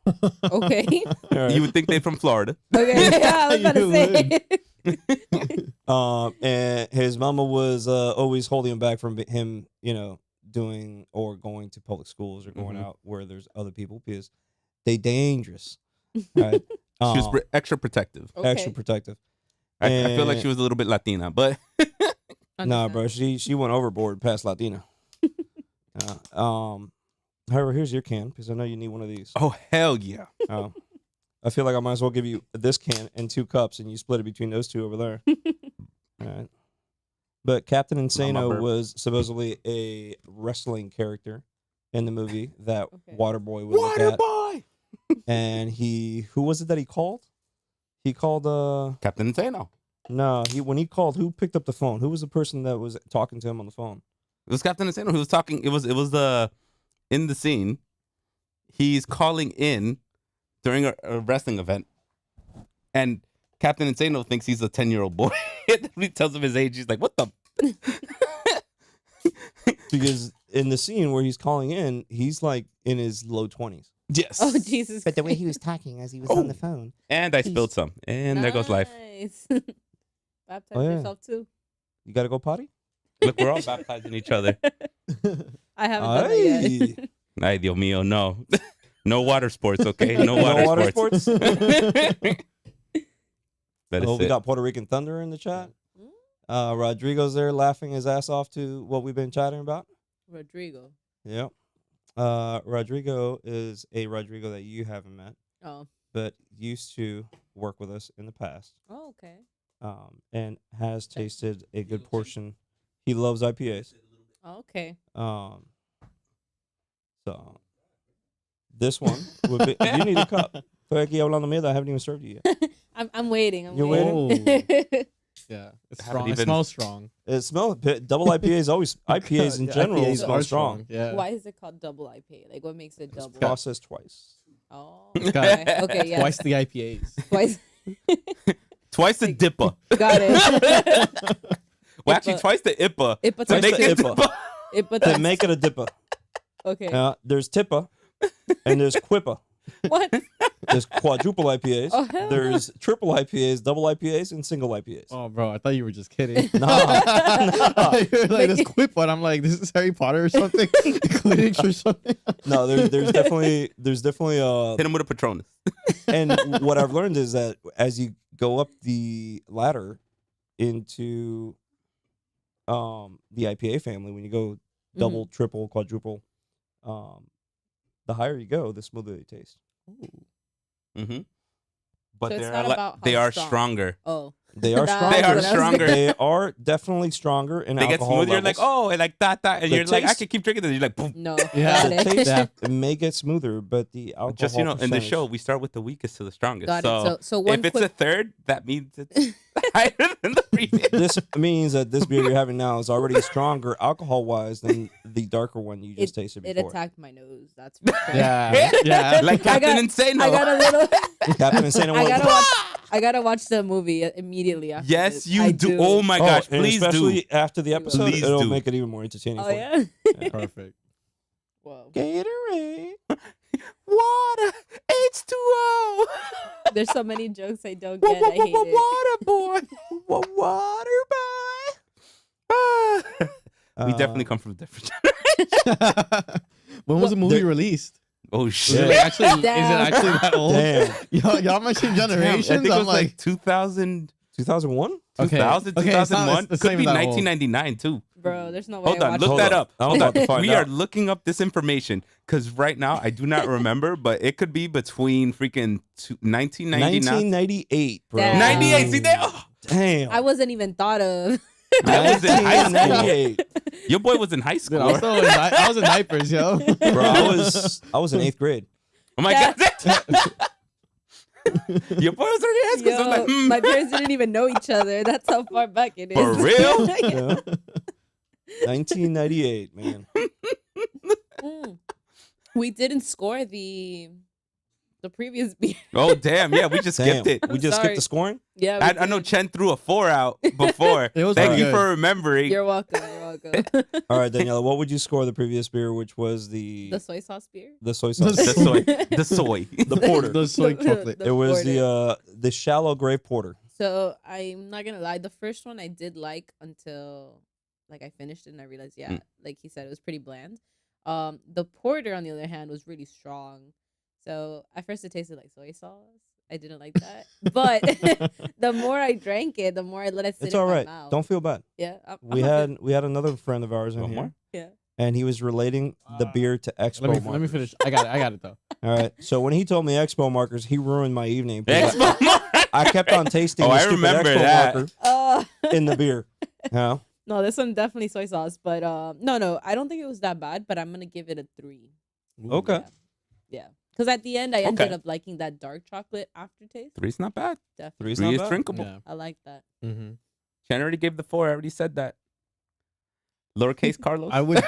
Okay. All right. You would think they're from Florida. Okay. Yeah, I was about to You say. And his mama was always holding him back from him, doing or going to public schools or going Mhm. out where there's other people because they dangerous. Right? She was extra protective. extra Okay. protective. I feel like And- she was a little bit Latina, but Nah, Understand. bro, she went overboard past Latina. However, here's your can because I know you need one of these. oh hell yeah. Oh. I feel like I might as well give you this can and 2 cups, and you split it between those 2 over there. All right. But Captain Insano burp. was supposedly a wrestling character in the movie that Okay. Waterboy would look at. Waterboy. And who was it that he called? He called Captain Insano. No, when he called, who picked up the phone? Who was the person that was talking to him on the phone? It was Captain Insano who was talking. It was the in the scene. He's calling in during a wrestling event, and Captain Insano thinks he's a 10-year-old boy. He tells him his age. He's like, "What the?" Because in the scene where he's calling in, he's like in his low 20s. Yes. Oh Jesus! But the way he was talking as he was on the phone. And I spilled some, and there goes life. Nice. Baptize Oh, yeah. yourself too. You got to go potty? Look, we're all baptizing each other. I haven't done that yet. Ay, Dios mío, no. No water sports, okay? No No water, water sports. sports? That is Oh, we it. got Puerto Rican Thunder in the chat. Rodrigo's there laughing his ass off to what we've been chatting about. Rodrigo. Yep. Rodrigo is a Rodrigo that you haven't met, Oh. but used to work with us in the past. Oh, okay. And has tasted a good portion. He loves IPAs. Oh, okay. So this one would be, you need a cup. Estoy aquí hablando mierda. I haven't even served you yet. I'm waiting. You're waiting. Yeah, it's Haven't strong. It even- smells strong. It smells double IPAs always IPAs in Yeah, general IPAs smell are strong. Yeah. Why is it called double IPA? Like, what makes it It's double? processed twice. Oh, It's got okay. Okay, yeah. Twice the IPAs. Twice. Twice the dipper. Got it. Well, actually, Ipa. twice the IPA. Ipa To Twice make the it IPA. dipper. Ipa To make it a dipper. Okay. There's tippa and there's quippa. What? There's quadruple IPAs. Oh, hell no. There's triple IPAs, double IPAs, and single IPAs. Oh, bro, I thought you were just kidding. No. You're like this quip one. I'm like, this is Harry Potter or something, Quidditch or something. No, there's definitely Hit him with a Patronus. and what I've learned is that as you go up the ladder into the IPA family, when you go double, triple, quadruple, the higher you go, the smoother they taste. Mm-hmm. But So it's they're not about they how are strong. stronger. Oh. They are That's stronger. They are what I was stronger. They are definitely stronger in They get alcohol smoother. You're like, levels. oh, and like that, and The you're like, I taste- can keep drinking this. You're like, boom. No. Yeah. Got The it. taste Yeah. may get smoother, but the alcohol Just in the percentage- show, we start with the weakest to the strongest. Got it. So, So one if it's a quick. third, that means it's higher than the previous. This means that this beer you're having now is already stronger alcohol-wise than the darker one you just tasted It before. attacked my nose. That's for sure. Yeah, yeah. Like I Captain got- Insano. I got a little. Captain Insano I went, gotta watch. I gotta watch the movie immediately after. Yes, this. you I do. Oh my gosh, and please do. especially after the episode, Please it'll do. make it even more entertaining Oh for you. yeah. Perfect. Whoa. Gatorade. Water, H2O. There's so many jokes I don't get. I hate it. Water boy. Water boy. Ah. We definitely come from different. When was the movie There- released? Oh Is shit! it actually Damn. that old? Damn. Y'all mentioned Damn, I generations. think it I'm was like 2000, 2001? 2000, Okay, it's not- 2001. it's Could not be even that old. 1999 too. Bro, there's no way. Hold I on, watched look Hold that on. up. I'm Hold about on. to find We are out. looking up this information because right now I do not remember, but it could be between freaking 1999. 1998, bro. Damn. 98. See there? Oh, Damn. I wasn't even thought of. I was in high school. 1998. Your boy was in high Dude, school. I was still in I was in diapers, yo. Bro, I was in 8th grade. Oh my god. Your boy was already in high school. So I was Yo, like, hmm. my parents didn't even know each other. That's how far back it is. For real? Yeah. Yeah. 1998, man. Mm. We didn't score the previous beer. Oh damn! Yeah, we just Damn. skipped it. We just Sorry. skipped the scoring? Yeah, I know Chen threw a 4 out before. It was Thank pretty you good. for remembering. You're welcome. You're welcome. All right, Daniela, what would you score the previous beer, which was the The soy sauce beer. soy sauce? the soy. The soy. the porter. The soy chocolate. It was porter. the shallow grave porter. So I'm not gonna lie. The first one I did like until like I finished it and I realized, yeah, like he said, it was pretty bland. The porter on the other hand was really strong. So at first it tasted like soy sauce. I didn't like that, but the more I drank it, the more I let it sit It's in all my right. mouth. Don't feel bad. Yeah, We had another friend of ours in One here, more? Yeah. and he was relating the beer to Expo Let me markers. finish. I got it though. All right. So when he told me Expo markers, he ruined my evening. because Expo. I kept on tasting Oh, the I stupid remember Expo that. marker in the beer. You know? No, this one definitely soy sauce, but no, I don't think it was that bad. But I'm gonna give it a 3. Okay. Yeah. Because at the end, I ended Okay. up liking that dark chocolate aftertaste. 3's not bad. Definitely. Three's 3 not is bad. drinkable. Yeah. I like that. Mm-hmm. Ken already gave the 4. I already said that. Lowercase Carlos. I would.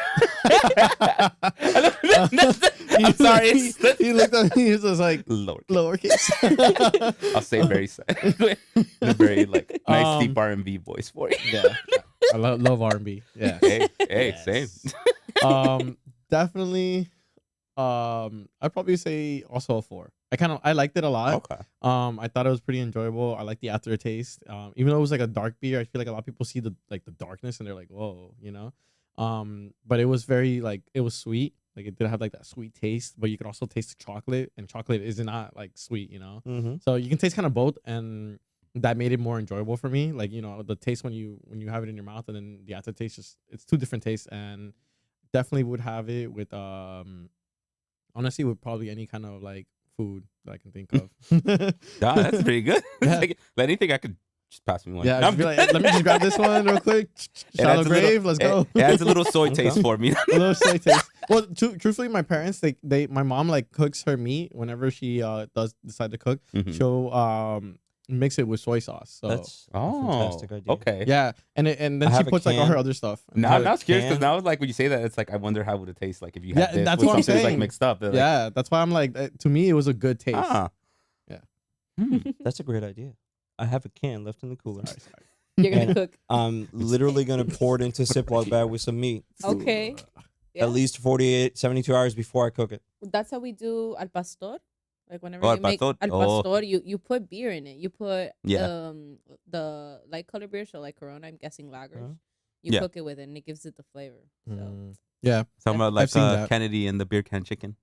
I'm sorry. He looked at me. He was just like Lowercase. lowercase. I'll say very sad. In a very like nice deep Um, R&B voice for you. Yeah, I love R&B. Yeah. Hey, Yes. same. Definitely. I'd probably say also a 4. I liked it a lot. Okay. I thought it was pretty enjoyable. I like the aftertaste. Even though it was like a dark beer, I feel like a lot of people see the darkness and they're like, whoa, you know. But it was very it was sweet. Like it did have like that sweet taste, but you could also taste the chocolate, and chocolate is not like sweet, you know. Mm-hmm. So you can taste kind of both, and that made it more enjoyable for me. Like, you know, the taste when you have it in your mouth, and then the aftertaste, it's 2 different tastes, and definitely would have it with honestly with probably any kind of like food that I can think of. Nah, that's pretty good. Yeah. Like, anything I could just pass me one. Yeah, No, just be like, let me just grab this one real quick. It Shallow adds a little- grave, let's go. It adds a little soy Okay. taste for me. A little soy taste. Well, truthfully, my parents, my mom like cooks her meat whenever she does decide to cook. Mhm. She'll mix it with soy sauce. So That's a fantastic idea. Okay. yeah, and then I she have a puts like all her can. other stuff. Now I'm Have a not scared because can. now like when you say that, it's like I wonder how would it taste like if you Yeah, had this that's with what I'm something that's, like saying. mixed up. They're like, Yeah, that's why I'm like, to me, it was a good taste. ah. Yeah. Hmm. That's a great idea. I have a can left in the cooler. Sorry. You're gonna And- cook. I'm literally gonna pour it into a Ziploc bag with some meat. Okay. Yeah. At least 48, 72 hours before I cook it. That's how we do al pastor. Like whenever Oh, you make al al pastor. pastor, you put beer in it. You put Yeah. the light color beer, so like Corona, I'm guessing lagers. Uh-huh. You Yeah. cook it with it, and it gives it the flavor. So. Yeah. Talking about like seen that. Kennedy and the beer can chicken.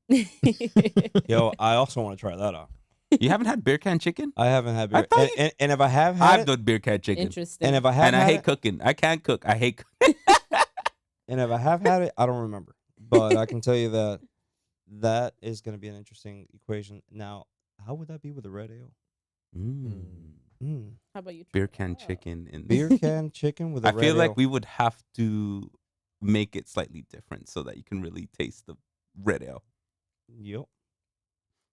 Yo, I also want to try that out. You haven't had beer can chicken? I haven't had I beer. thought And if I have had I've it, done beer can chicken. Interesting. and if I have And I had hate it, cooking. I can't cook. I hate and if I have had it, I don't remember. But I can tell you that is going to be an interesting equation. Now, how would that be with a red ale? How about you? try Beer it can out? chicken. In Beer can chicken with a I red feel ale. like we would have to make it slightly different so that you can really taste the red ale. Yep.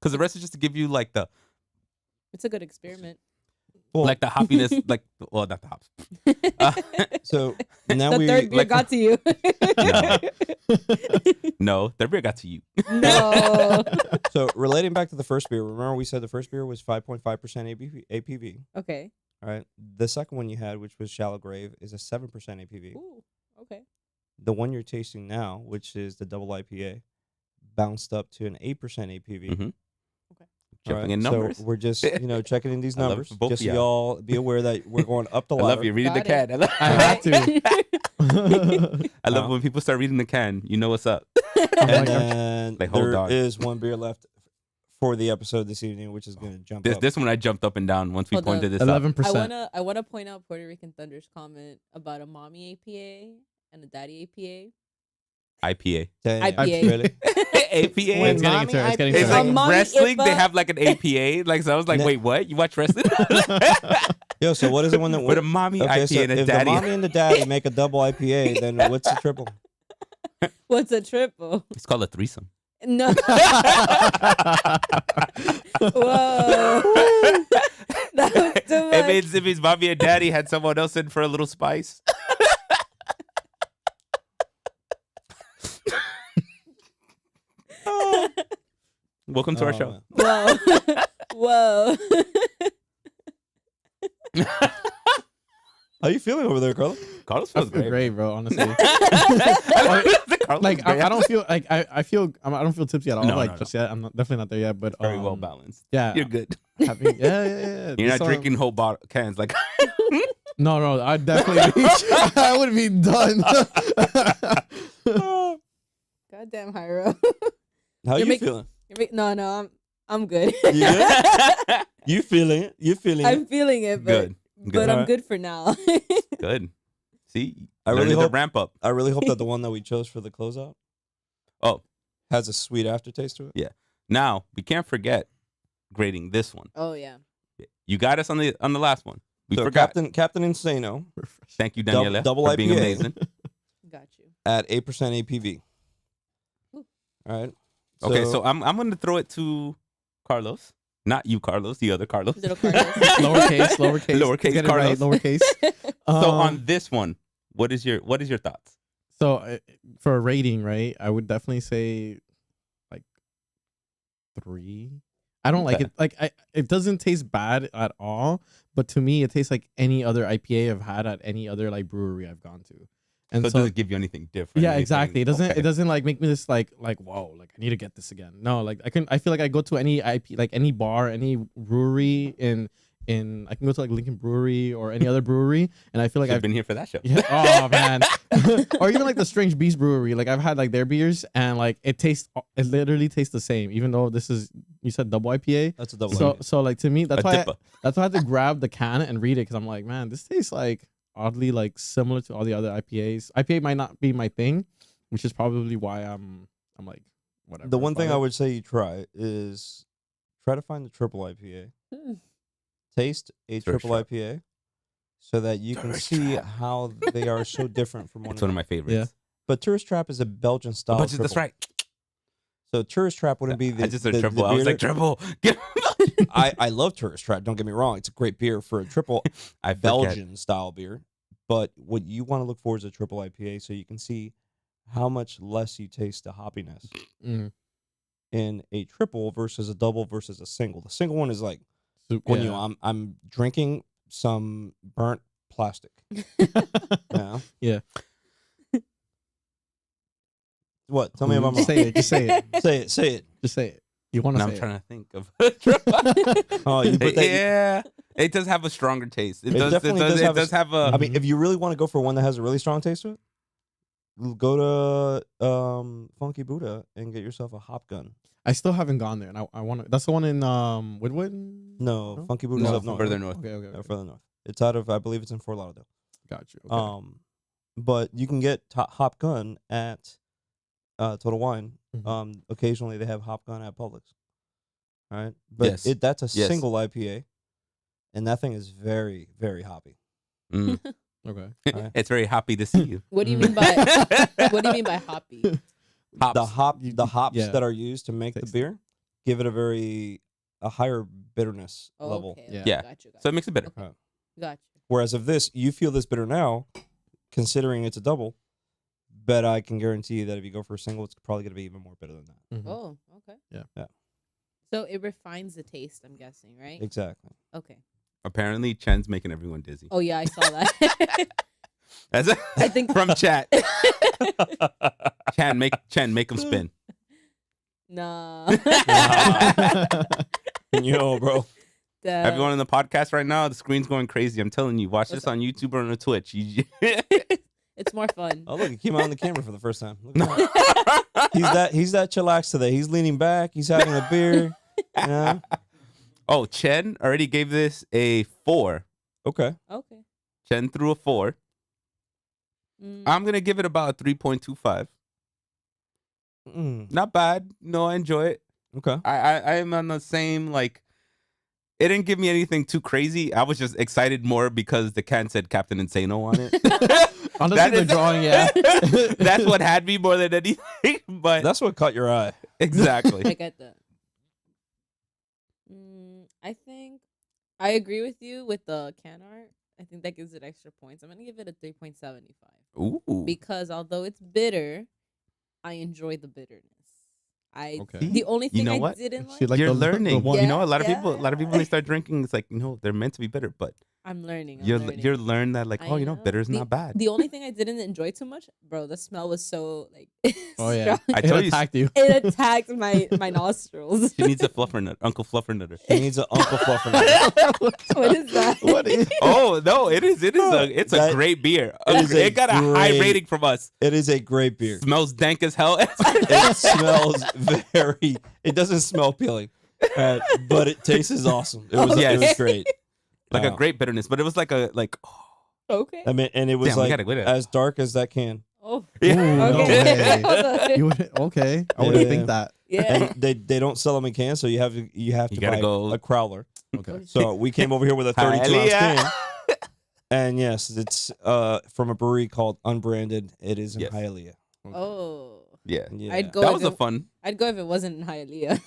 Because the rest is just to give you like the It's a good experiment. Well, like the hoppiness, like well, not the hops. so now The we third beer like- got to you. No, the beer got to you. No. so relating back to the first beer. Remember we said the first beer was 5.5% APV. Okay. All right. The second one you had, which was Shallow Grave, is a 7% APV. Ooh. Okay. The one you're tasting now, which is the double IPA, bounced up to an 8% APV. Mhm. Okay. All Jumping right, in numbers. So we're just checking in these I love it numbers, for both just of so y'all. y'all be aware that we're going up the I ladder. love you reading the Got can. it. I have to. I love when people start reading the can. You know what's up. And Like, then like, hold there on. is one beer left for the episode this evening, which is going to jump up. This one I jumped up and down once we Hold on. pointed this out. 11%. I wanna point out Puerto Rican Thunder's comment about a mommy APA and a daddy APA. IPA. Damn, IPA. Really? APA. It's getting to her. It's getting to It's her. like Mommy wrestling. They IPA. have like an APA. Like so, I was like, Ne- wait, what? You watch wrestling? Yo, so what is it when the With a mommy okay, IPA so and a if daddy. the mommy and the daddy make a double IPA, then what's the triple? What's a triple? It's called a threesome. No. Whoa. That was too much. It means mommy and daddy had someone else in for a little spice. Welcome to our Oh, show. man. Whoa. Whoa. How you feeling over there, Carla? Carlos I feels feel great. great, bro. Honestly, Carlos like feels great. I don't feel like I feel I don't feel tipsy at all. No, like no, just yet, I'm definitely not there yet. But very well balanced. Yeah, You're good. having, yeah. You're This not song- drinking whole bottle cans like No, I definitely. I would be done. Goddamn, Hyro. How You're you making- feeling? No, I'm good. You good? You feeling it? You feeling I'm it? feeling it, but good. but I'm Alright. good for now. Good. See, I really learning the hope- ramp up. I really hope that the one that we chose for the closeout Oh, has a sweet aftertaste to it. now we can't forget grading this one. Oh yeah. You got us on the last one. We So forgot. Captain Insano Thank you, Dou- Daniela, double for being IPA. amazing. Got you. at 8% APV. Ooh. All right. Okay, so I'm gonna throw it to Carlos, not you, Carlos, the other Carlos. Little Carlos. lowercase. Lowercase Get it right, Carlos. lowercase. So on this one, what is your thoughts? So for a rating, right? I would definitely say like 3. I don't like Okay. it. Like it doesn't taste bad at all, but to me, it tastes like any other IPA I've had at any other like brewery I've gone to. And So it doesn't give you anything different. yeah, anything- exactly. It doesn't. okay. It doesn't like make me just like whoa, like I need to get this again. No, like I feel like I go to any IP, like any bar, any brewery in I can go to like Lincoln Brewery or any other brewery, and I feel like I've I've been here for that show. yeah, oh man, or even like the Strange Beast Brewery. Like I've had like their beers, and like it literally tastes the same, even though this is you said double IPA. That's a double. So like to me, A dipper. that's why I had to grab the can and read it because I'm like, man, this tastes like oddly like similar to all the other IPAs. IPA might not be my thing, which is probably why I'm like whatever. The one thing about I it. would say you try is try to find the triple IPA. Hmm. Taste a Tourist triple trap. IPA so that you can Tourist see trap. how they are so different from one It's one of another. my favorites. But Tourist Trap is a Belgian style. But that's triple. right. So Tourist Trap wouldn't be the. I just said the triple. I was beer like that- triple. I love Tourist Trap. Don't get me wrong; it's a great beer for a triple I forget. Belgian style beer. But what you want to look for is a triple IPA, so you can see how much less you taste the hoppiness Mm. in a triple versus a double versus a single. The single one is like So- when yeah. I'm drinking some burnt plastic. Yeah. Yeah. What? Tell me about Just say it. Just say it. Say it. Say it. Just say it. You want to Now say I'm it. trying to think of. Oh, you put that. Yeah, it does have a stronger taste. It, It does. It definitely does. does It have a does have a. I mean, if you really want to go for one that has a really strong taste to it, go to Funky Buddha and get yourself a hop gun. I still haven't gone there, and I want to. That's the one in Woodwood. No, No? Funky Buddha's No, up north. further north. Okay, okay, okay. Further north. It's out of, I believe it's in Fort Lauderdale. Got you. Okay. But you can get hop gun at Total Wine. Mhm. Occasionally they have hop gun at Publix. All right, but Yes. that's a Yes. single IPA, and that thing is very, very hoppy. Mm. Okay. It's very happy to see you. What do you mean by what do you mean by hoppy? Hops. The hops yeah. that are used to make the Taste it. beer give it a higher bitterness Oh, level. okay, Yeah. okay, Yeah. Got you, got So it you. makes it better. Okay. Got you. Whereas if this, you feel this bitter now, considering it's a double, but I can guarantee you that if you go for a single, it's probably going to be even more bitter than that. Mhm. Oh, okay. Yeah. So it refines the taste, I'm guessing, right? Exactly. Okay. Apparently, Chen's making everyone dizzy. Oh yeah, I saw that. That's it. I think From chat. Chen, make him spin. no. Yo, bro. Everyone in the podcast right now, the screen's going crazy. I'm telling you, watch this on YouTube or on Twitch. It's more fun. Oh, look, he came out on the camera for the first time. Look at that. He's that chillax today. He's leaning back. He's having a beer. Yeah. Oh, Chen already gave this a 4. Okay. Okay. Chen threw a 4. Mm, I'm gonna give it about a 3.25. Mm, Not bad. No, I enjoy it. okay. I am on the same, like, it didn't give me anything too crazy. I was just excited more because the can said Captain Insano on it. Honestly, That the is- drawing, yeah. That's what had me more than anything. But That's what caught your eye. exactly. I get that. I think I agree with you with the can art. I think that gives it extra points. I'm gonna give it a 3.75 Ooh. because although it's bitter, I enjoy the bitterness. Okay. The only thing know I what? didn't like. She like You're the learning. one- You know, a lot of Yeah, people when they start drinking, it's like, they're meant to be bitter, but I'm learning. I'm you're learning. learn that, like, I oh, know. bitter's not bad. The only thing I didn't enjoy too much, bro, the smell was so like Oh yeah. strong. I It told you attacked you. It attacked my nostrils. she needs a fluffer nut, Uncle Fluffer Nutter. He needs an Uncle Fluffer. What is that? What is? Oh no, it's a That- great beer. it is a It got a high great- rating from us. It is a great beer. Smells dank as hell. It smells very. It doesn't smell appealing, but it tastes awesome. It was. Yes. It was great. Like a great bitterness, but it was like Okay. I mean, and it was Damn, we like gotta wait it. as dark as that can. Oh. Yeah. Ooh, no Okay. way. You would, okay. I wouldn't Yeah. think that. Yeah. And they don't sell them in cans, so you have to gotta buy go- a crowler. Okay. So we came over here with a 32 ounce Hallelujah. can, and yes, it's from a brewery called Unbranded. It is in Yes. Hialeah. Oh. Yeah. Yeah. I'd go. That if was a it- fun. I'd go if it wasn't in Hialeah.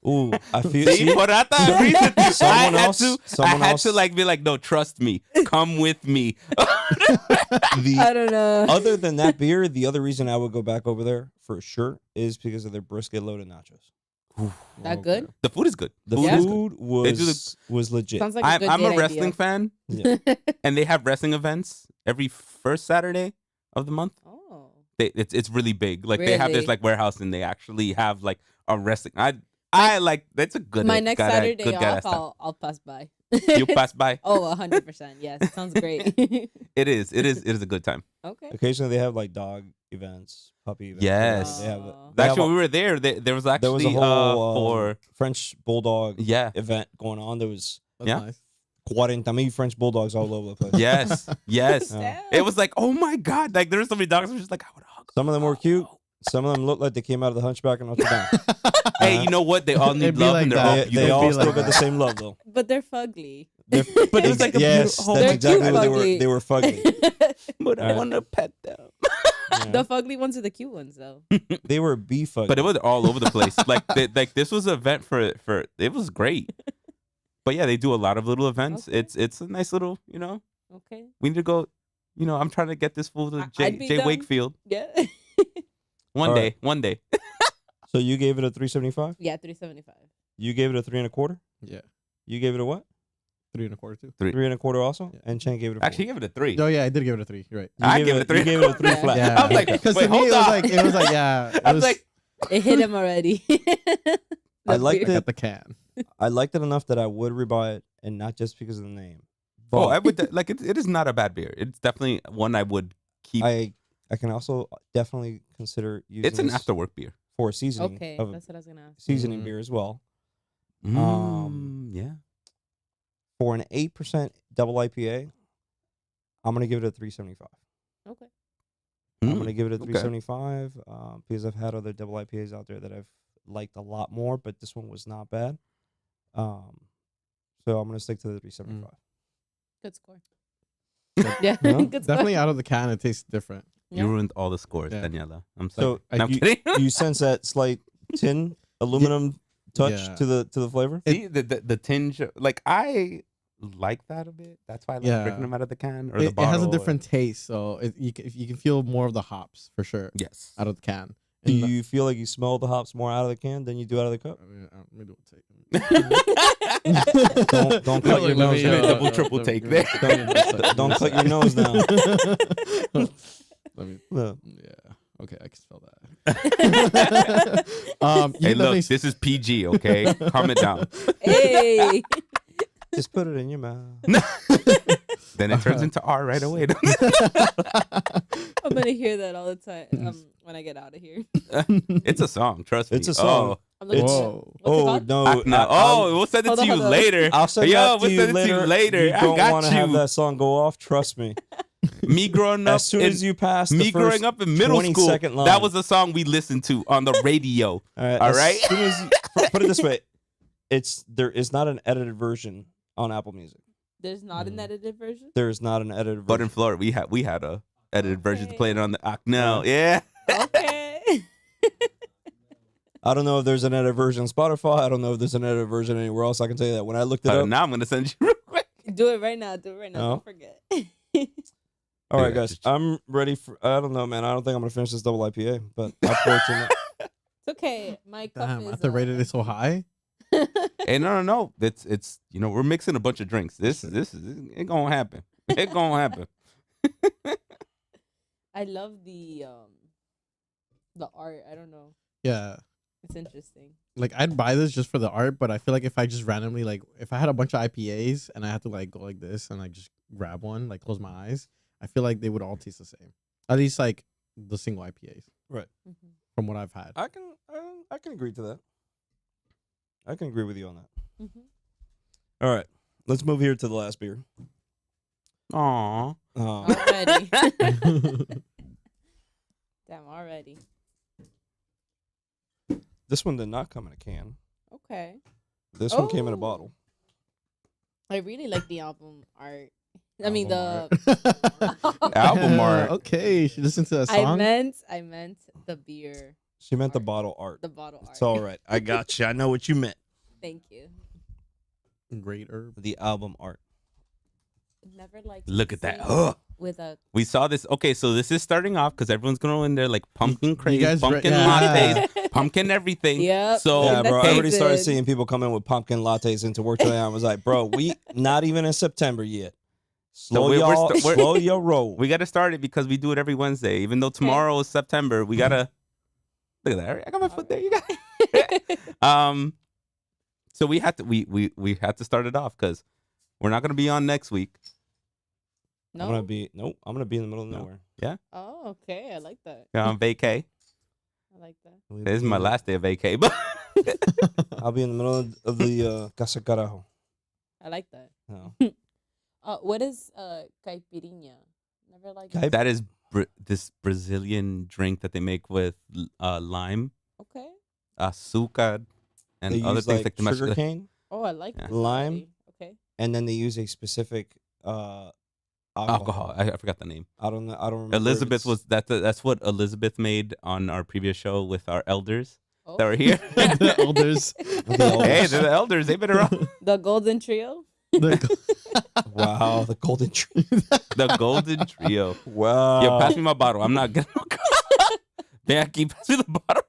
Ooh, I feel. See, Porata agrees with you. Someone I had else- to. someone I had else- to like be like, no, trust me. Come with me. I don't know. Other than that beer, the other reason I would go back over there for sure is because of their brisket loaded nachos. That good? The food is good. The Food is good. food was legit. Sounds like a good I'm a date wrestling idea. fan, Yeah. and they have wrestling events every first Saturday of the month. Oh. It's really big. Like they have this Really? like warehouse, and they actually have like a wrestling. I like that's a good. My next Saturday good guy off, I'll pass by. You pass by. Oh, 100%. Yes, it sounds great. It is a good time. Okay. Occasionally they have like dog events, puppy events. Yes. They have, Aw. they have Actually, a- when we were there. There was actually there was a whole for French bulldog yeah. event going on. There was That's Yeah. nice. 40,000 French bulldogs all over the place. Yes, yes. Yeah. It was like, oh my god! Like there were so many dogs. I was just like, I would hug. Some of them were cute. Some of them looked like they came out of the Hunchback of Notre Dame. Hey, you know what? They all need It'd be love, like and they're that. all They beautiful. all be still like get the that. same love though. But they're fugly. But it was like a yes, beautiful- that's They're exactly cute what they were. fugly. They were fugly. But I Alright. want to pet them. Yeah. The fugly ones are the cute ones, though. They were beef fugly. But it was all over the place. Like this was an event for it was great. But yeah, they do a lot of little events. Okay. It's a nice little, Okay. we need to go. I'm trying to get this fool to I'd be Jay down. Wakefield Yeah. one All day. right. One day. So you gave it a 375. Yeah, 375. You gave it a 3 1/4. Yeah. You gave it a what? 3 1/4 too. 3 1/4 also. Yeah. And Chen gave it a 4. Actually, give it a 3. Oh yeah, I did give it a 3. You're right. You I gave give it a 3. You gave it a 3 Yeah. flat. Yeah. I was like, because wait, to me hold it was on. like yeah. It I was was like, It hit him already. I liked I it. got the can. I liked it enough that I would rebuy it, and not just because of the name. oh, But I would like it is not a bad beer. It's definitely one I would keep. I can also definitely consider using It's an this after work beer. for a seasoning Okay, of that's what I was gonna ask. seasoning Mhm. beer as well. Yeah. For an 8% double IPA, I'm gonna give it a 375. Okay. I'm gonna give it a okay. 375 because I've had other double IPAs out there that I've liked a lot more, but this one was not bad. So I'm gonna stick to the 375. Good score. Yeah. Yeah. No? Good score. Definitely out of the can, it tastes different. You Yeah. ruined all the scores, Yeah. Daniela. I'm So, sorry. No, I'm you- kidding. You sense that slight tin aluminum touch Yeah. to the flavor? See the tinge, like I like that a bit. That's why I like Yeah. drinking them out of the can or It, the it bottle. has a or- different taste, so you can feel more of the hops for sure Yes. out of the can. Do And you feel like you smell the hops more out of the can than you do out of the cup? I mean, let me do a take. Don't cut your nose me, down. double, triple take there. Don't cut your nose down. Let me. No. Yeah. Okay, I can spell that. You Hey, can look, definitely this is PG, okay? Calm it down. Hey. Just put it in your mouth. Then it turns into R right away. I'm gonna hear that all the time when I get out of here. It's a song, trust me. It's a song. I'm looking Whoa. What's it Oh called? no! Oh, no. We'll send it Hold to on, you hold on. later. I'll send Yo, that we'll to send you it to you later. later. You I don't got want to have you. that song go off. Trust me. Me growing up, As soon as you pass the me first growing up in middle 20 school, second line. that was the song we listened to on the radio. All right. All as right. Soon as you, put it this way, there is not an edited version on Apple Music. There's not an edited version. There is not an edited version. But in Florida, we had a edited version to play it on the Ocnell. Yeah. Okay. I don't know if there's an edited version on Spotify. I don't know if there's an edited version anywhere else. I can tell you that when I looked it up. Now I'm gonna send you real quick. Do it right now. Do it right now. No. Don't forget. All right, Yeah, guys, just- I'm ready for. I don't know, man. I don't think I'm gonna finish this double IPA, but I'm fortunate. It's okay. My cup Damn, is. after rated it so high. Hey, no. It's we're mixing a bunch of drinks. This is it gonna happen. It gonna happen. I love the art. I don't know. Yeah. It's interesting. Like I'd buy this just for the art, but I feel like if I just randomly like if I had a bunch of IPAs and I had to like go like this and like just grab one, like close my eyes, I feel like they would all taste the same. At least like the single IPAs Mm-hmm. from what I've had. I can agree to that. I can agree with you on that. Mm-hmm. All right, let's move here to the last beer. Aw. Already. Damn. Already. This one did not come in a can. Okay. This one came in a Oh. bottle. I really like the album art. I mean Album the. art. Album art. Okay, she listened to that I song. meant the beer. She meant the Art. bottle art. The bottle art. It's all right. I got you. I know what you meant. Thank you. Great herb. The album art. Never liked. Look at that. sing Ugh. With a. We saw this. Okay, so this is starting off because everyone's going in there like pumpkin craze, guys pumpkin yeah. lattes, pumpkin everything. Yep. So Yeah, bro. I already started season. seeing people come in with pumpkin lattes into work today. I was like, bro, we not even in September yet. Slow we're y'all, we're- slow your roll. we got to start it because we do it every Wednesday. Even though tomorrow is September, we gotta look at that. I got my foot there. You got. So we had to we had to start it off because we're not gonna be on next week. No. I'm gonna be in the middle of No. nowhere. Oh, okay. I like that. We're on vacay. I like that. This is my last day of vacay, but I'll be in the middle of the Casa Carajo. I like that. No. What is caipirinha? Never liked. Caip- that is this Brazilian drink that they make with lime, Okay. azúcar, and They other use things like the sugar cane, Oh, I like Yeah. that. Lime. variety. Okay. and then they use a specific alcohol. I forgot the name. I don't know. I don't remember. if Elizabeth it's- was that's what Elizabeth made on our previous show with our elders Oh. that were here. The elders. The elders. Hey, they're the elders. They've been around. The golden trio. Wow, the golden tree. The golden trio. Wow. Yo, pass me my bottle. I'm not getting no Becky, pass me the bottle.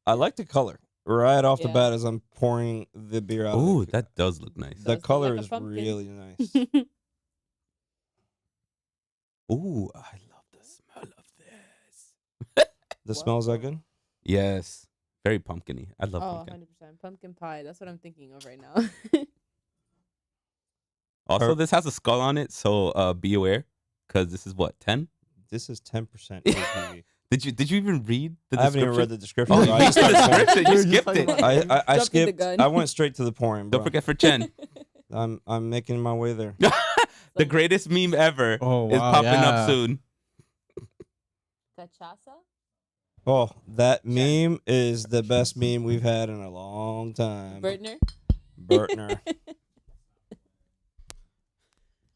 I like the color right off the Yeah. bat as I'm pouring the beer out. Ooh, that does look nice. the Does look color like a is pumpkin. really nice. Ooh, I love the smell of this. The smells that good? Yes, very pumpkiny. I love Oh, pumpkin. 100%. Pumpkin pie. That's what I'm thinking of right now. Also, this has a skull on it, so be aware, because this is what 10. This is 10% ABV. Did you even read the description? I haven't even read the description. Oh, bro. I you just read the started pouring. description. You We were just skipped talking it. about- I Jumping the skipped. gun. I went straight to the pouring, bro. Don't forget for Chen. I'm making my way there. The greatest meme ever Oh, is wow, popping yeah. up soon. Cachaça? Oh, that meme is the best meme we've had in a long time. Bertner? Bertner.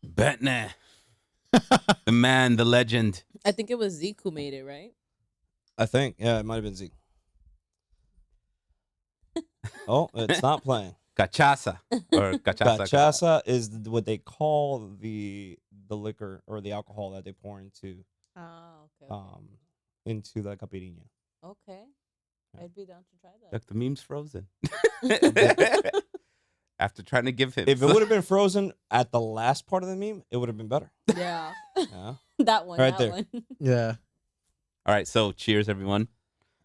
Batman. The man, the legend. I think it was Zeke who made it, right? I think. Yeah, it might have been Zeke. Oh, it's not playing. Cachaça. Or cachaça. Cachaça is what they call the liquor or the alcohol that they pour into Oh, okay. into the caipirinha. Okay. I'd be down to try that. Look, the meme's frozen. After trying to give him. If it would have been frozen at the last part of the meme, it would have been better. Yeah. Yeah. That one. Right that there. one. Yeah. All right, so cheers, everyone.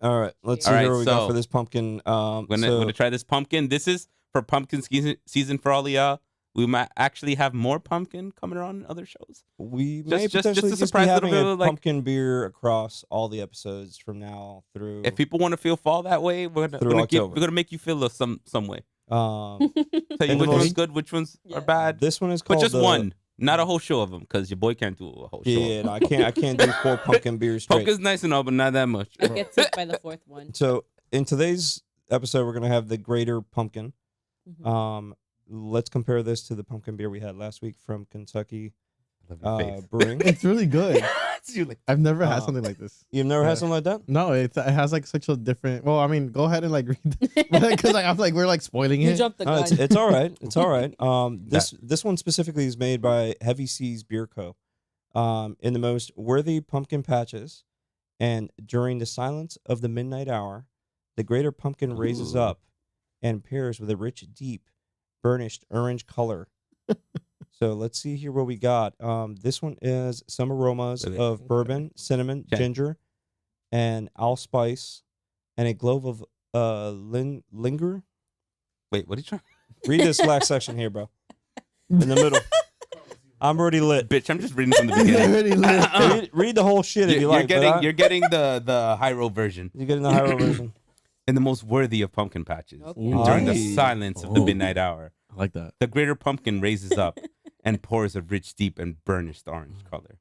All right, let's see All right, what we got so- for this pumpkin. We're gonna try this pumpkin. This is for pumpkin season for all of y'all. We might actually have more pumpkin coming around in other shows. we may just potentially a just surprise be little having bit a of, like- pumpkin beer across all the episodes from now through. If people want to feel fall that way, we're Through gonna October. we're gonna make you feel some way. um, Tell you And the which one's most- good, which ones Yeah. are bad. this one is But called just the- one, not a whole show of them, because your boy can't do a whole show. Yeah, no, I can't do 4 pumpkin beers straight. Pumpkin's nice and all, but not that much. I get sick by the fourth one. So in today's episode, we're gonna have the Greater Pumpkin. Mhm. Let's compare this to the pumpkin beer we had last week from Kentucky Love your face. Brewing. It's really good. You like- I've never had Um, something like this. You've never Yeah. had something like that? No, it has like such a different. Well, I mean, go ahead and like read because like, I'm like we're like spoiling You it. jumped the No, gun. it's all right. It's all right. This one specifically is made by Heavy Seas Beer Co. In the most worthy pumpkin patches, and during the silence of the midnight hour, the Greater Pumpkin raises Ooh. up and pairs with a rich, deep, burnished orange color. So let's see here what we got. This one is some aromas Wait. of bourbon, cinnamon, Okay. ginger, and allspice, and a glove of linger. Wait, what are you trying? Read this last section here, bro. In the middle. I'm already lit. Bitch, I'm just reading from the beginning. Already lit. Read the whole shit if you like. You're getting the high road version You're getting the high road version. and the most worthy of pumpkin patches. Okay. Ooh. During the Aye. silence of the Oh. midnight hour, I like that. the Greater Pumpkin raises up and pours a rich, deep, and burnished orange color.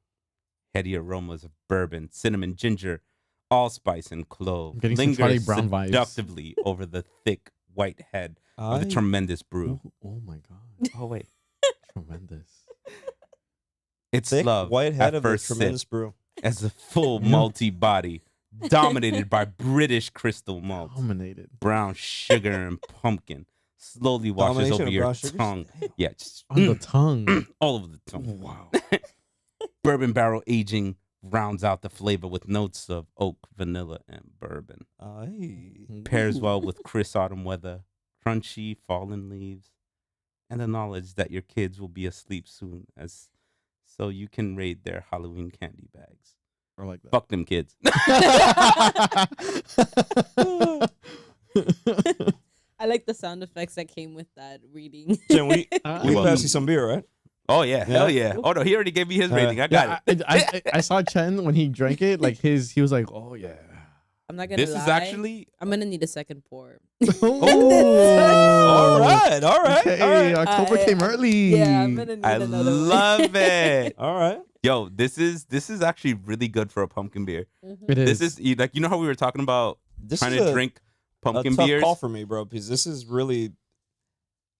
Heady aromas of bourbon, cinnamon, ginger, allspice, and clove I'm getting some Charlie lingers Brown vibes. seductively over the thick white head of the Aye. tremendous brew. Oh my god, Oh wait, tremendous. It's thick love white head at of a first sip tremendous brew. as a full malty body dominated by British crystal malt. Dominated. Brown sugar and pumpkin slowly washes Domination over of your brown sugars? tongue. Damn. Yeah, just On the tongue. all over the tongue. Wow. Bourbon barrel aging rounds out the flavor with notes of oak, vanilla, and bourbon. Aye. Pairs well Ooh. with crisp autumn weather, crunchy fallen leaves, and the knowledge that your kids will be asleep soon, as so you can raid their Halloween candy bags. I like that. Fuck them kids. I like the sound effects that came with that reading. Jen, we welcome. pass you some beer, right? Oh yeah, hell yeah. Oh no, he already gave me his rating. I got it. I saw Chen when he drank it. Like he was like, oh yeah. I'm not gonna This lie. is actually I'm gonna need a second pour. All right, all right, Okay, all right. October I- came early. Yeah, I'm gonna need I another love it. All right. Yo, this is actually really good for a pumpkin beer. one. It is. This is like, you know how we were talking about This trying is to a, drink a pumpkin tough beers. call for me, bro, because this is really.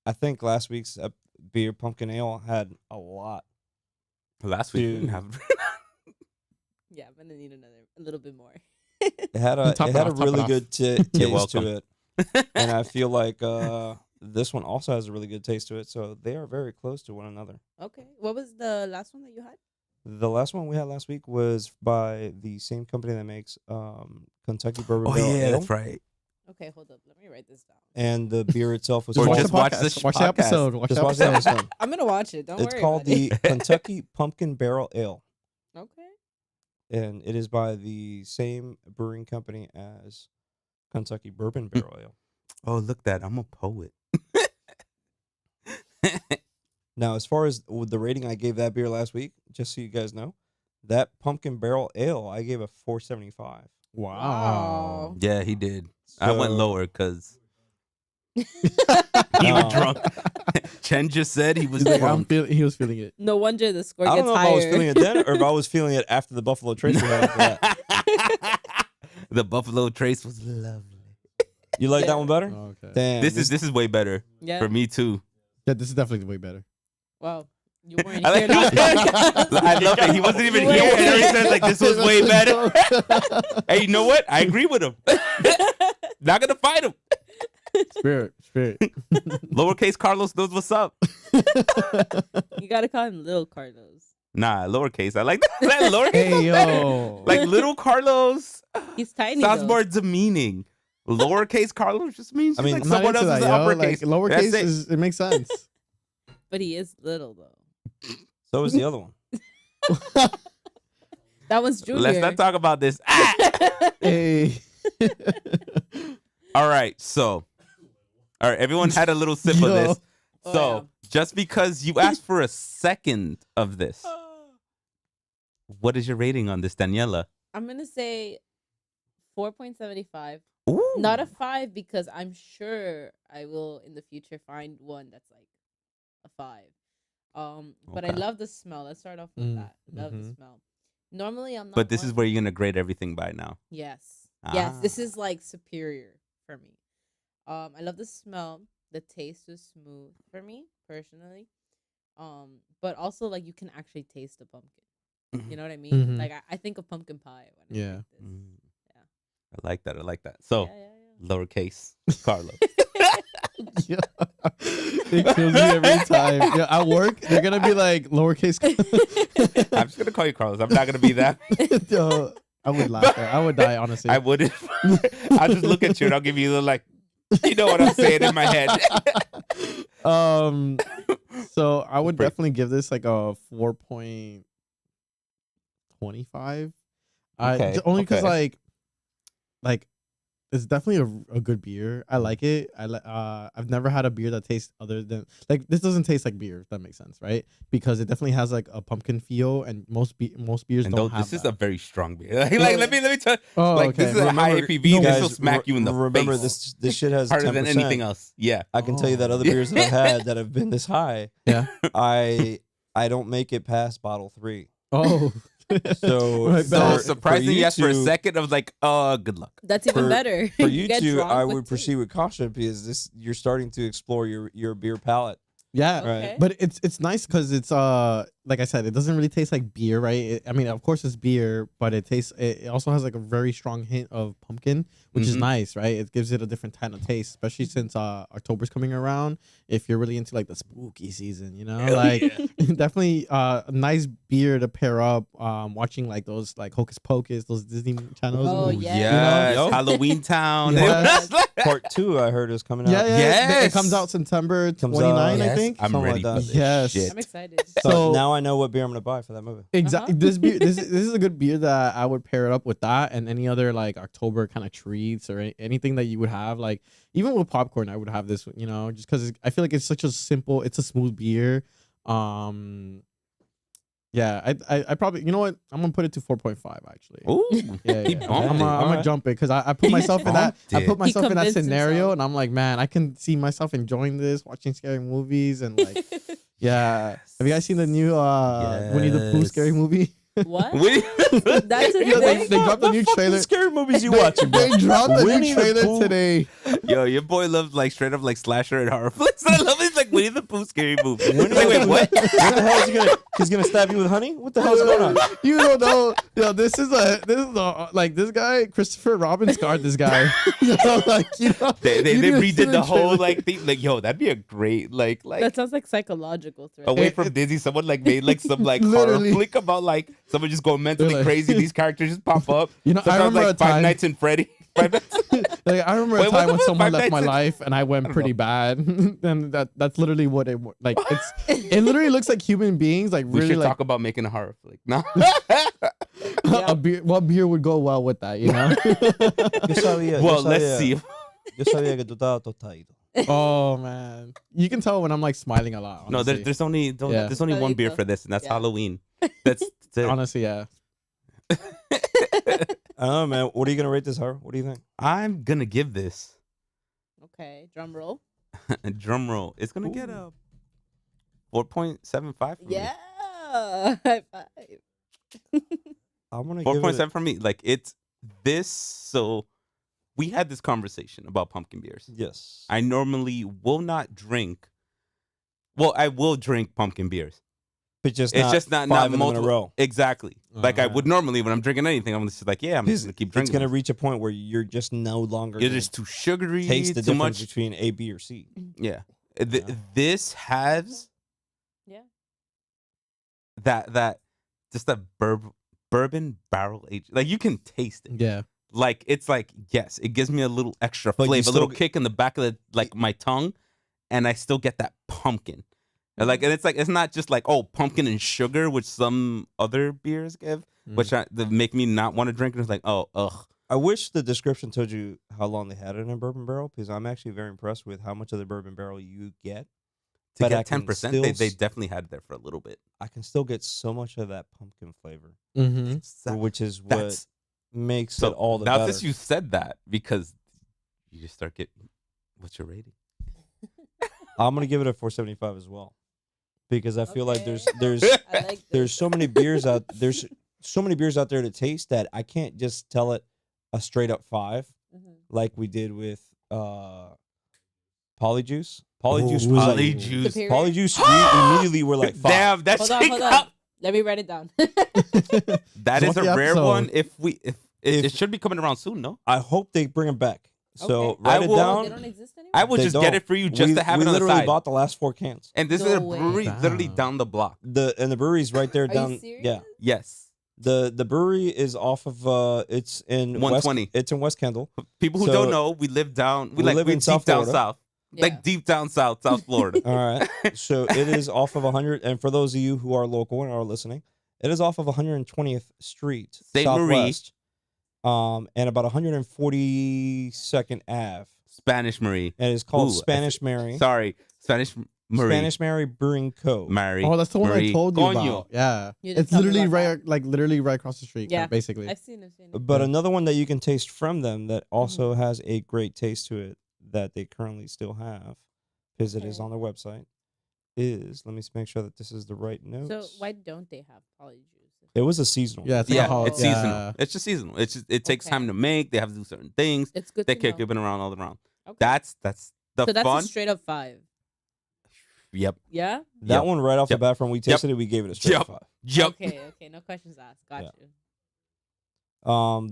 I think last week's beer pumpkin ale had a lot. Last week we didn't Dude. have. Yeah, I'm gonna need a little bit more. It had a Top it it had off, a top it really off. good taste welcome. to it, and I feel like this one also has a really good taste to it. So they are very close to one another. Okay, what was the last one that you had? The last one we had last week was by the same company that makes Kentucky Bourbon Oh Barrel yeah, Ale, that's right. Okay, hold up. Let me write this down. and the beer itself was Or called, just watch this Watch the podcast. episode. Watch just the watch the episode. episode. I'm gonna watch it. Don't It's worry. called about the Kentucky Pumpkin Barrel Ale, it. Okay. and it is by the same brewing company as Kentucky Bourbon Barrel Ale. Oh, look that. I'm a poet. Now, as far as the rating I gave that beer last week, just so you guys know, that Pumpkin Barrel Ale I gave a 4.75. Wow. Yeah, he did. I went So- lower because he was drunk. Chen just said he was He's like, drunk. he was feeling it. No wonder the score I don't gets know if higher. I was feeling it then or if I was feeling it after the Buffalo Trace we had after that. The Buffalo Trace was lovely. You like that Yeah. one better? Okay. Damn. This is way better Yeah. for me too. Yeah, this is definitely way better. Wow. You weren't I here like- last I love it. He wasn't even You here, were- and he said like this was way better. Hey, you know what? I agree with him. Not gonna fight him. Spirit. Lowercase Carlos knows what's up. You gotta call him Little Carlos. Nah, lowercase. I like that. That lowercase. Hey sounds better. yo. Like little Carlos He's tiny. sounds though. more demeaning. Lowercase Carlos just means I mean, like I'm not someone into else that, is yo. uppercase. Like lowercase That's it. is it makes sense. But he is little though. So is the other one. That one's Junior. Let's not talk about this. Ah! Hey. All right, so everyone had a little sip of Yo. this. Oh, So just because you asked for a second of this, what is your rating on this, Daniela? I'm gonna say 4.75. Ooh. Not a 5 because I'm sure I will in the future find one that's like a 5. But I Okay. love the smell. Let's start off with Mm, that. Love the mhm. smell. Normally I'm not. But this is one- where you're gonna grade everything by now. Yes. Yes. This Ah. is like superior for me. I love the smell. The taste is smooth for me personally. But also like you can actually taste the pumpkin. You know what I mean? Mhm. Like I think of pumpkin pie when I Yeah. drink this. Mm. Yeah. I like that. I like that. So Yeah, lowercase Carlos. Yeah. It kills me every time. Yeah, at work, they're gonna be like lowercase. I'm just gonna call you Carlos. I'm not gonna be that. Yo, I would laugh. I would die, honestly. I wouldn't. I'll just look at you and I'll give you a little like, you know what I'm saying in my head. So I would Pretty- definitely give this like a 4.25. Okay, Only because okay. like it's definitely a good beer. I like it. I've never had a beer that tastes other than like this doesn't taste like beer. If that makes sense, right? Because it definitely has like a pumpkin feel, and most beers And don't have this is that. a very strong beer. Like let me tell. Oh, like okay. this is a high Remember- APV. This will Guys, smack you in the remember face. this shit has harder 10%. than anything else. Yeah. I can tell you that other beers that I've had that have been this high, Yeah. I don't make it past bottle 3. Oh. So- Right, So better. surprising, you yes, for a two- second of like, good luck. That's even For- better. For you get two, drunk I with would tea. proceed with caution because you're starting to explore your beer palate. Yeah. Right. Okay. But it's nice because it's like I said, it doesn't really taste like beer, right? I mean, of course it's beer, but it also has like a very strong hint of pumpkin, which is Mhm. nice, right? It gives it a different kind of taste, especially since October's coming around. If you're really into like the spooky season, like definitely a nice beer to pair up watching like those like Hocus Pocus, those Disney channels. Oh, Ooh, yes. yes. Yup. Halloween Town. Yes. Part 2, I heard, is coming out. Yeah, yeah. It comes Yes. out September Comes 29, out- I Yes, think. I'm Something ready like for that. this Yes. shit. I'm excited. So, So- now I know what beer I'm gonna buy for that movie. Exactly. Uh-huh. This beer, this is a good beer that I would pair it up with that and any other like October kind of treats or anything that you would have. Like even with popcorn, I would have this. Just because I feel like it's such a simple, it's a smooth beer. Yeah, I probably, you know what? I'm gonna put it to 4.5 actually. Ooh. Yeah, He yeah. bumped I'm it. gonna Alright. jump it because I put myself in that. bumped I it. put myself in that convinced scenario, himself. and I'm like, man, I can see myself enjoying this, watching scary movies, and like, yeah. Have you guys seen the new Winnie the Pooh scary Yes. movie? What? Wait. That's a Yeah, they thing? dropped the new trailer. Scary movies you watching, bro? They dropped the Winnie new the trailer Pooh? today. Yo, your boy loves like straight up like slasher and horror flicks. I love it. It's like Winnie the Pooh scary movie. Winnie It's like, the wait, Pooh? what? What the hell is he gonna? He's gonna stab you with honey? What the hell's going on? You don't know. Yo, this is like this guy, Christopher Robin scarred this guy. Like, They you redid didn't see the whole trailer. like thing. Like, yo, that'd be a great like That sounds like psychological threat. away It- from it- Disney. Someone like made like some like horror Literally. flick about like someone just going mentally They're like- crazy. These characters just pop up. You know, I Sometimes, remember like a Five time. Nights in Freddy. Five Nights. Like, I remember Wait, a what time the when fuck? someone Five left my Nights at- life and I went don't pretty bad, and that's literally what it like. It literally looks like human beings, like We really should like talk about making a horror flick. No. a beer. What beer would go well with that? Yo sabía, Well, yo let's sabía- see. Yo sabía que tú estabas tostadito. Oh man, you can tell when I'm like smiling a lot. No, Honestly. there's only Yeah. there's only one beer Solito. for this, and that's Yeah. Halloween. That's it. honestly, yeah. I don't know, man. What are you gonna rate this, Har? What do you think? I'm gonna give this Okay, drum roll. a drum roll. It's gonna get a 4.75 from me. Yeah. High five. I'm gonna give it. 4.7 from me. Like it's this. So we had this conversation about pumpkin beers. Yes. I normally will not drink. Well, I will drink pumpkin beers. But just It's not just not five of them multiple. in a row. Exactly. Like I Uh-huh. would normally when I'm drinking anything. I'm just like, yeah, I'm just It's gonna keep drinking. gonna them. reach a point where you're just no longer You're gonna just too sugary. taste the too difference much. between A, B, or C. Yeah. Yeah. This has Yeah. that just that bourbon barrel age. Like you can taste it. Yeah. Like it's like yes, it gives me a little extra But you flavor, a little still- kick in the back of the like my tongue, and I still get that pumpkin. And like and it's like it's not just like oh pumpkin and sugar, which some other beers give, which that make me not want to drink it. It's like oh ugh. I wish the description told you how long they had it in a bourbon barrel because I'm actually very impressed with how much of the bourbon barrel you get. To But I get can 10%, still they s- definitely had it there for a little bit. I can still get so much of that pumpkin flavor, Mm-hmm. which is what That's makes so it all the now better. since you said that because you just start getting what's your rating? I'm gonna give it a 4.75 as well because I feel like there's I like there's so many beers out there to taste that I can't just tell it a straight up 5 Mhm. like we did with Polyjuice. Polyjuice Ooh, was like Polyjuice. Superior. Polyjuice. We immediately were like 5. Damn, that Hold on, shit hold got- on. Let me write it down. That is What's a the rare episode? one. If it If- should be coming around soon, no? I hope they bring it back. So Okay. write I it will- They down. don't exist anymore. I would They just get don't. it for you just to have we it on the literally side. bought the last 4 cans. And this is No a way. brewery literally Damn. down the block. The brewery's right there Are down. you serious? Yeah. Yes. The brewery is off of it's in 120. It's in West Kendall. People who So- don't know, we live down. We live in deep South down Florida. south, Yeah. like deep down south, South Florida. All right. So it is off of 100. And for those of you who are local and are listening, it is off of 120th Street, Saint Marie. Southwest, and about 142nd Ave. Spanish Marie. And it's called Ooh, Spanish Mary. Sorry, Spanish Marie. Spanish Mary Brewing Co. Mary. Oh, that's the one Marie. I told you Coño. about. Yeah, You didn't it's tell me literally about right, like literally right across the street. Yeah. Basically. I've seen it. But another one that you can taste from them that Mm-hmm. also has a great taste to it that they currently still have because it is Okay. on their website is, let me make sure that this is the right notes. So why don't they have polyjuice? It was a seasonal. Yeah, it's like Yeah, a whole- it's yeah. seasonal. It's just seasonal. It's just, it takes Okay. time to make. They have to do certain things. It's good They to can't know. keep it around all around. Okay. That's the So that's fun. a straight up 5. Yep. Yeah. That Yep. one right off the Yep. bat from we tasted it, we gave it a straight Yep. 5. Yep. Okay. No questions asked. Got Yeah. you.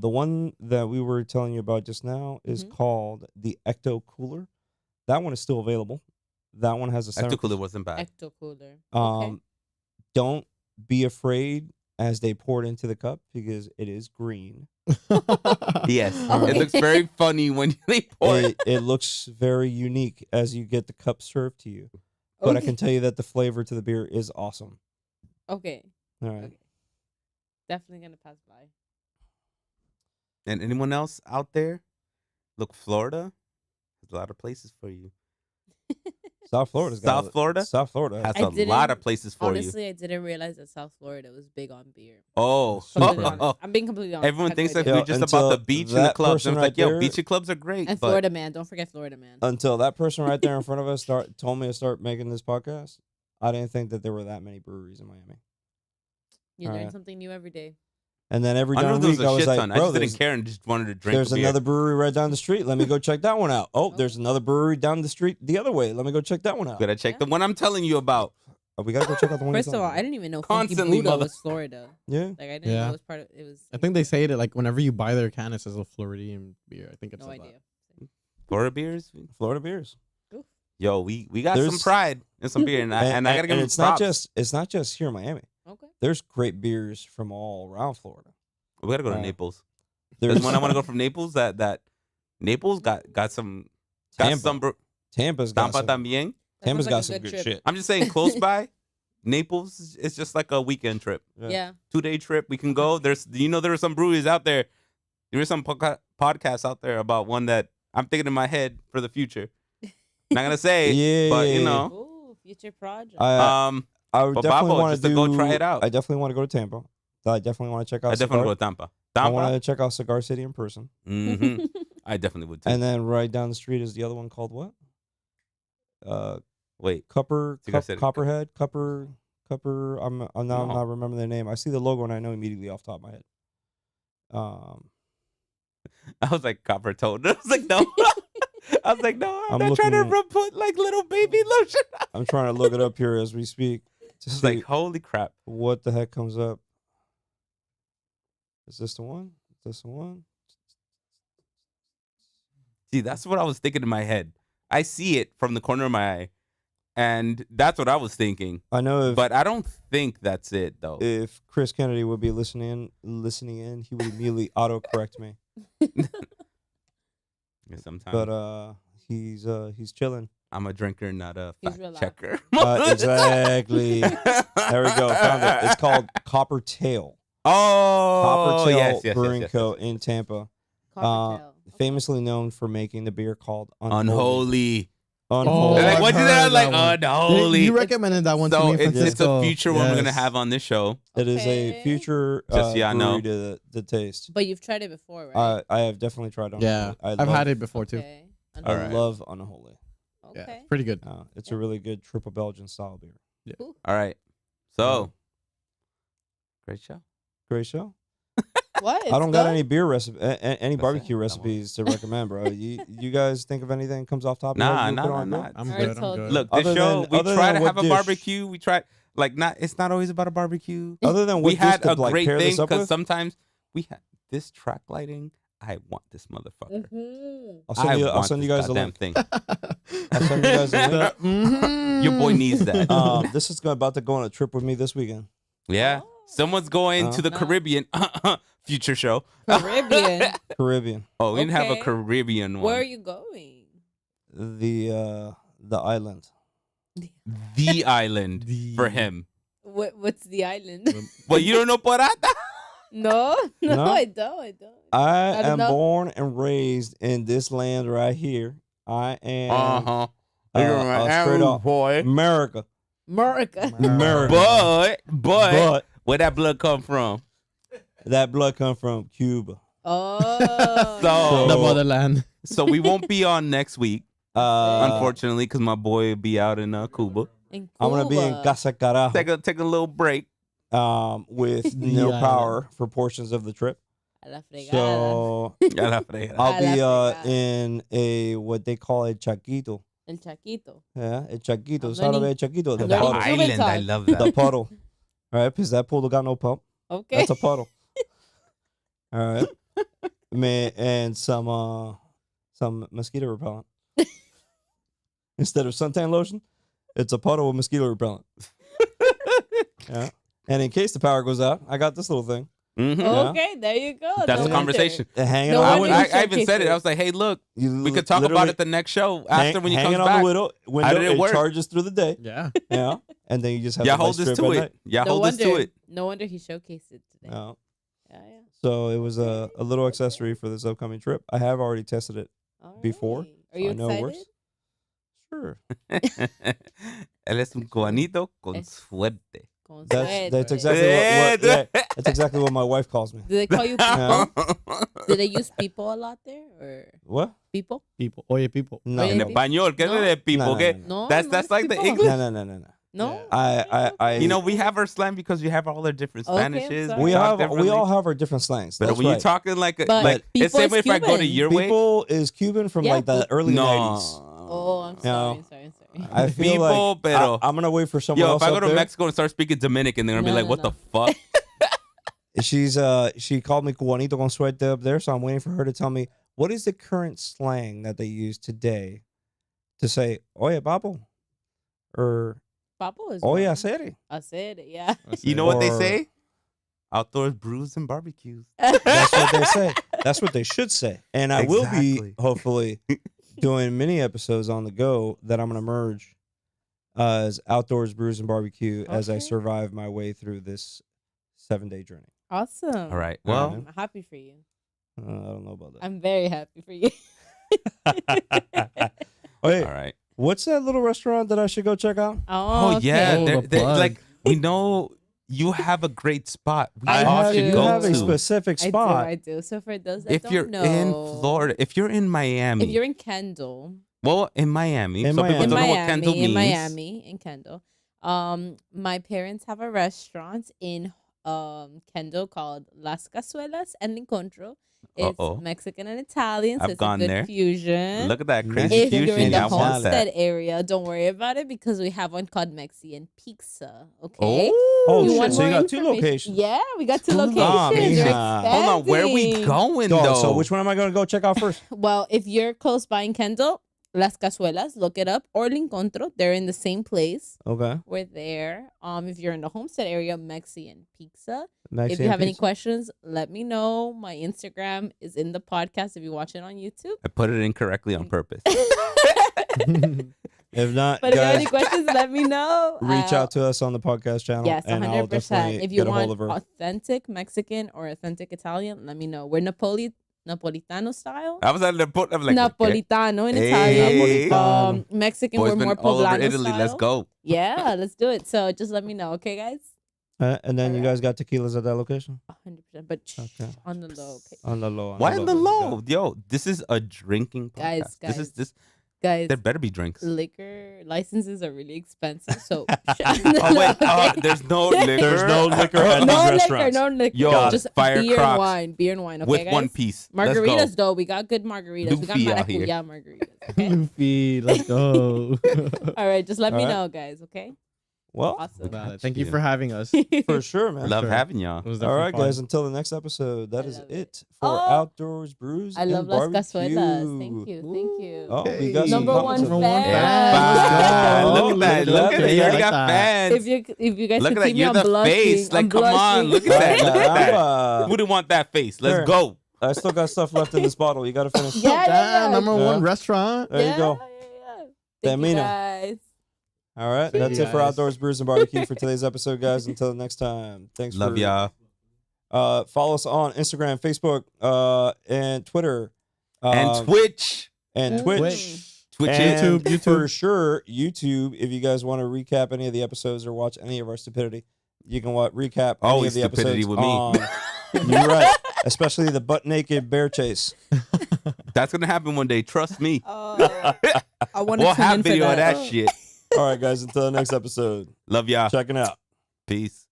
The one that we were telling you about just now is called the Ecto Cooler. That one is still available. That one has a Ecto 7%. Cooler wasn't bad. Ecto cooler. Okay. Don't be afraid as they pour it into the cup because it is green. Yes. Okay. It looks very funny when they pour it. It looks very unique as you get the cup served to you. But I can tell you that the flavor to the beer is awesome. Okay. All right. Okay. Definitely gonna pass by. And anyone else out there? Look, Florida. There's a lot of places for you. South Florida. South Florida? South Florida. Has I a lot of didn't- places for you. Honestly, I didn't realize that South Florida was big on beer. Oh. Completely honest. I'm being completely honest. Everyone I had thinks no that idea. we're just until about the beach and the that clubs. person And it's right like, yo, there- beach and clubs are great. And but Florida man. Don't forget Florida man. Until that person right there in front of us told me to start making this podcast, I didn't think that there were that many breweries in Miami. You learn alright. something new every day. And then every I know damn there was week I a was shit like, ton. I bro, just there's, didn't care and just wanted to drink there's a beer. another brewery right down the street. Let me go check that one out. Oh, there's another brewery down the street the other way. Let me go check that one out. Gotta check the one I'm telling you about. Oh, we gotta go check out the one. First you're of all, talking I didn't even know Funky Constantly, Buddha mother- was Florida. Yeah. Like I didn't Yeah. know it was part of it. Was. I think they say it like whenever you buy their can, it says a Floridian beer. I think it's no like idea. Florida beers? Florida beers. Yo, we got some There's- pride in some beer, and I gotta give and them it's props. not just here in Miami. Okay. There's great beers from all around Florida. We gotta go to Uh, Naples. There's There's one I want to go from Naples. That Naples got some Tampa. some Tampa's got Tampa some, también. That Tampa's sounds got like a some good trip. shit. I'm just saying, close by. Naples is just like a weekend trip, Yeah. 2-day trip. We can go. There are some breweries out there. There are some podcasts out there about one that I'm thinking in my head for the future. Not gonna say, Yeah, but yeah, you yeah. know, Ooh, future project. I would but definitely Babo, want just to go try it out. I definitely want to go to Tampa. I definitely want to check out. I definitely Cigar. go to Tampa. I want Tampa. to check out Cigar City in person. hmm I definitely would too. And then right down the street is the other one called what? Wait, Cigar City. Copperhead, Cupper. I'm now I'm No. not remembering their name. I see the logo and I know immediately off the top of my head. I was like copper toad. I was like, no. I was like, no. I'm I'm not trying to looking- put like little baby lotion. I'm trying to look it up here as we speak to It's see like, holy crap. what the heck comes up. Is this the one? Is this the one? See, that's what I was thinking in my head. I see it from the corner of my eye, and that's what I was thinking. I know But I don't think that's it, though. if Chris Kennedy would be listening in, he would immediately auto-correct me. Yeah, sometimes But he's chilling. I'm a drinker, not a He's fact relaxed. checker. Exactly. There we go. Found it. It's called Copper Tail. Oh, Copper Tail yes, Brewing yes. Co. in Tampa. Coppertail. Okay. Famously known for making the beer called Unholy. Unholy. Unholy. Oh, Like, I've what you heard said? I was of like, that one. unholy. You recommended that one to So me, it's a Francisco. future one we're gonna Yes. have on this show. It is a Okay. future Just so y'all know. brewery to taste. But you've tried it before, right? I have definitely tried Unholy. Yeah, I I've love, had it before too. Okay. I Alright. love Unholy. Yeah, Okay. it's pretty good. It's a really good triple Belgian style beer. Cool. All right. So, great show. Great show. What? I don't It's got good? any beer recipe, any That's barbecue it. That recipes to recommend, bro. You guys think of anything comes off top of Nah, your head? nah, you put nah, on, nah. bro? I'm I already good. I'm told good. you. Look, this Other show than- we other try than to what have a dish? barbecue. We try it's not always about a barbecue. Other than what We had dish a to, like, great pair thing this up because with, sometimes we had this track lighting. I want this motherfucker. Mhm. I'll send you guys a goddamn link. thing. I'll send you guys a link. Mhm. Your boy needs that. This is about to go on a trip with me this weekend. Yeah. Oh. Someone's going to the Nice. Caribbean future show. Caribbean. Caribbean. Oh, we didn't have a Okay. Caribbean one. Where are you going? The island. The island for him. What's the island? Well, you don't know Porata? no, No? I don't. I don't am know. born and raised in this land right here. I am Uh-huh. straight up boy. America. America. America. But where that blood come from? That blood come from Cuba. Oh. So- The motherland. So we won't be on next week, Uh, unfortunately, because my boy will be out in Cuba. In I'm gonna be in Cuba. Casa Carajo, Take a little break. with The no island. power for portions of the trip. A la fregada. So A la fregada. I'll A be la fregada. in a what they call a chaquito. El Chaquito. Yeah, el Chaquito. I'm Sabe learning- el Chaquito. The I'm The learning puddle. Cuban island, I talk. love The that. puddle. All right, because that pool got no pump. Okay. That's a puddle. All right. And some mosquito repellent. Instead of suntan lotion, it's a puddle with mosquito repellent. Yeah. And in case the power goes out, I got this little thing. Mhm. Yeah. Okay, there you go. That's No the conversation. Hanging No on wonder the you window. I even showcase said it. it. I was like, hey, look, You we could talk about literally it the next show after when he hanging comes on back. the window, did it work? charges through the day. Yeah. Yeah. And then you just have Yeah, the hold light us strip to at it. night. Yeah, No hold us to wonder. it. No wonder he showcased it today. Yeah. Yeah. So it was a little accessory for this upcoming trip. I have already tested it. All Before, right. Are so you I know it excited? works. Sure. Él es un cubanito con Es- suerte. Con That's suerte. exactly what yeah, that's exactly what my wife calls me. Do they call you Yeah. people? Do they use people a lot there or What? people? People. Oye, people. No. Oye, En No. español, ¿qué No. es de people? No, no, ¿Qué? no, No, That's no that's es like the people. English. No. No. Yeah. I You know, we have our slang because we have all our different Okay, I'm Spanishes. sorry. we talk have we differently. all have our different slangs. But That's when you're right. talking like But like it's people same is way if I go to Cuban. your way. People is Cuban from Yeah, like the people. early No. 90s. Oh, I'm sorry. No. I'm sorry. I feel People, like pero- I'm gonna wait for someone Yo, else if I up go to there. Mexico and start speaking Dominican, they're gonna be No, like, no, "What no. the fuck?" She called me Juanito con suerte up there, so I'm waiting for her to tell me what is the current slang that they use today to say "Oye, papo," or Papo is "Oye, one. hacer." I said it. Yeah. You know what they Or- say? Outdoors brews and barbecues. That's what they say. That's what they should say. And I will Exactly. be hopefully doing mini episodes on the go that I'm gonna merge as Outdoors Brews and Barbecue as I Okay. survive my way through this 7-day journey. Awesome. All right. All Well, right. I'm happy for you. I don't know about that. I'm very happy for you. Hey, all right. what's that little restaurant that I should go check out? Oh okay. yeah, Oh, they're, the they're- plug. like we know you have a great spot. We I all have- should you you go have a to. specific I spot. do. So for those that If don't you're know, in Florida, if you're in Miami, if you're in Kendall, well, in Miami, In some people Miami. don't know what Miami, Kendall means. in Miami, in Kendall, my parents have a restaurant in Kendall called Las Cazuelas El Encuentro. It's Uh-oh. Mexican and Italian, so I've it's gone a good there. fusion. Look at that If crazy If you're fusion. in the I want Homestead that. area, don't worry about it because we have one called Mexican Pizza. Okay. Oh, You shit. want So you more got two information? locations. Yeah, we got two Two locations. You're locations. Hold on, where are we expanding. going Dog, though? so which one am I going to go check out first? Well, if you're close by in Kendall, Las Cazuelas, look it up, or El Encuentro, they're in the same place. Okay. We're there. If you're in the Homestead area, Mexican Pizza. If Mexican you have any pizza. questions, let me know. My Instagram is in the podcast if you watch it on YouTube. I put it incorrectly on purpose. If not, But if you have guys, any questions, let me know. reach out to us on the podcast channel. Yes, and I'll 100%. definitely If you get a hold want of her. authentic Mexican or authentic Italian, let me know. We're Napolitano style. I was at the put. I'm like, okay. Napolitano in Hey. Italian. Mexican, Boys we're been more all over poblano Italy. Let's style. go. Yeah, let's do it. So just let me know, okay, guys? And then you Alright. guys got tequilas at that location? 100%. But shh, Okay. on the low, okay? On the low. Why in the low? Yo, this is a drinking podcast. Guys, This. Guys, There better be drinks. liquor licenses are really expensive. So Oh wait, there's no liquor. There's no liquor at no these liquor, restaurants. no liquor. Yo, just fire beer Crocs and wine. Okay, with guys? one piece. Let's go. Margaritas though, we got good margaritas. Luffy we got out here. maracuya margaritas. Okay? Luffy, let's go. All right, just let me Alright. know, guys. Okay, Well, awesome. Got Thank you you. for having us. for sure, man. Love Sure. having y'all. It was All right, definitely guys. fun. Until the next episode, that I is love it it. for Oh, Outdoors Brews I love and Las Barbecue. Cazuelas. Thank you, thank you. Oh, we got Hey. some Number comments one on fan. that. Yeah. Oh, Look at that. Look at that. You already got fans. If you guys Look could at that. see me, You're I'm the blushing. face. I'm Like, come on. blushing. Look at that. Look at that. Caramba. Who didn't want that face? Let's Sure. go. I still got stuff left in this bottle. You got to finish. Yeah, Damn, yeah. number Yeah. one restaurant. There you go. Yeah. Thank you, Termino. guys. All right. See That's you it for guys. Outdoors Brews and Barbecue for today's episode, guys. Until next time. Thanks Love for y'all. Follow us on Instagram, Facebook, and Twitter. And Twitch. and Mm. Twitch. Twitch And YouTube. for sure, YouTube. If you guys want to recap any of the episodes or watch any of our stupidity, you can recap any Always of the stupidity episodes. with me. on- You're right, especially the butt naked bear chase. That's gonna happen one day. Trust me. I want to We'll tune have in for video of that. that shit. All right, guys. Until the next episode, Love y'all. checking out. Peace.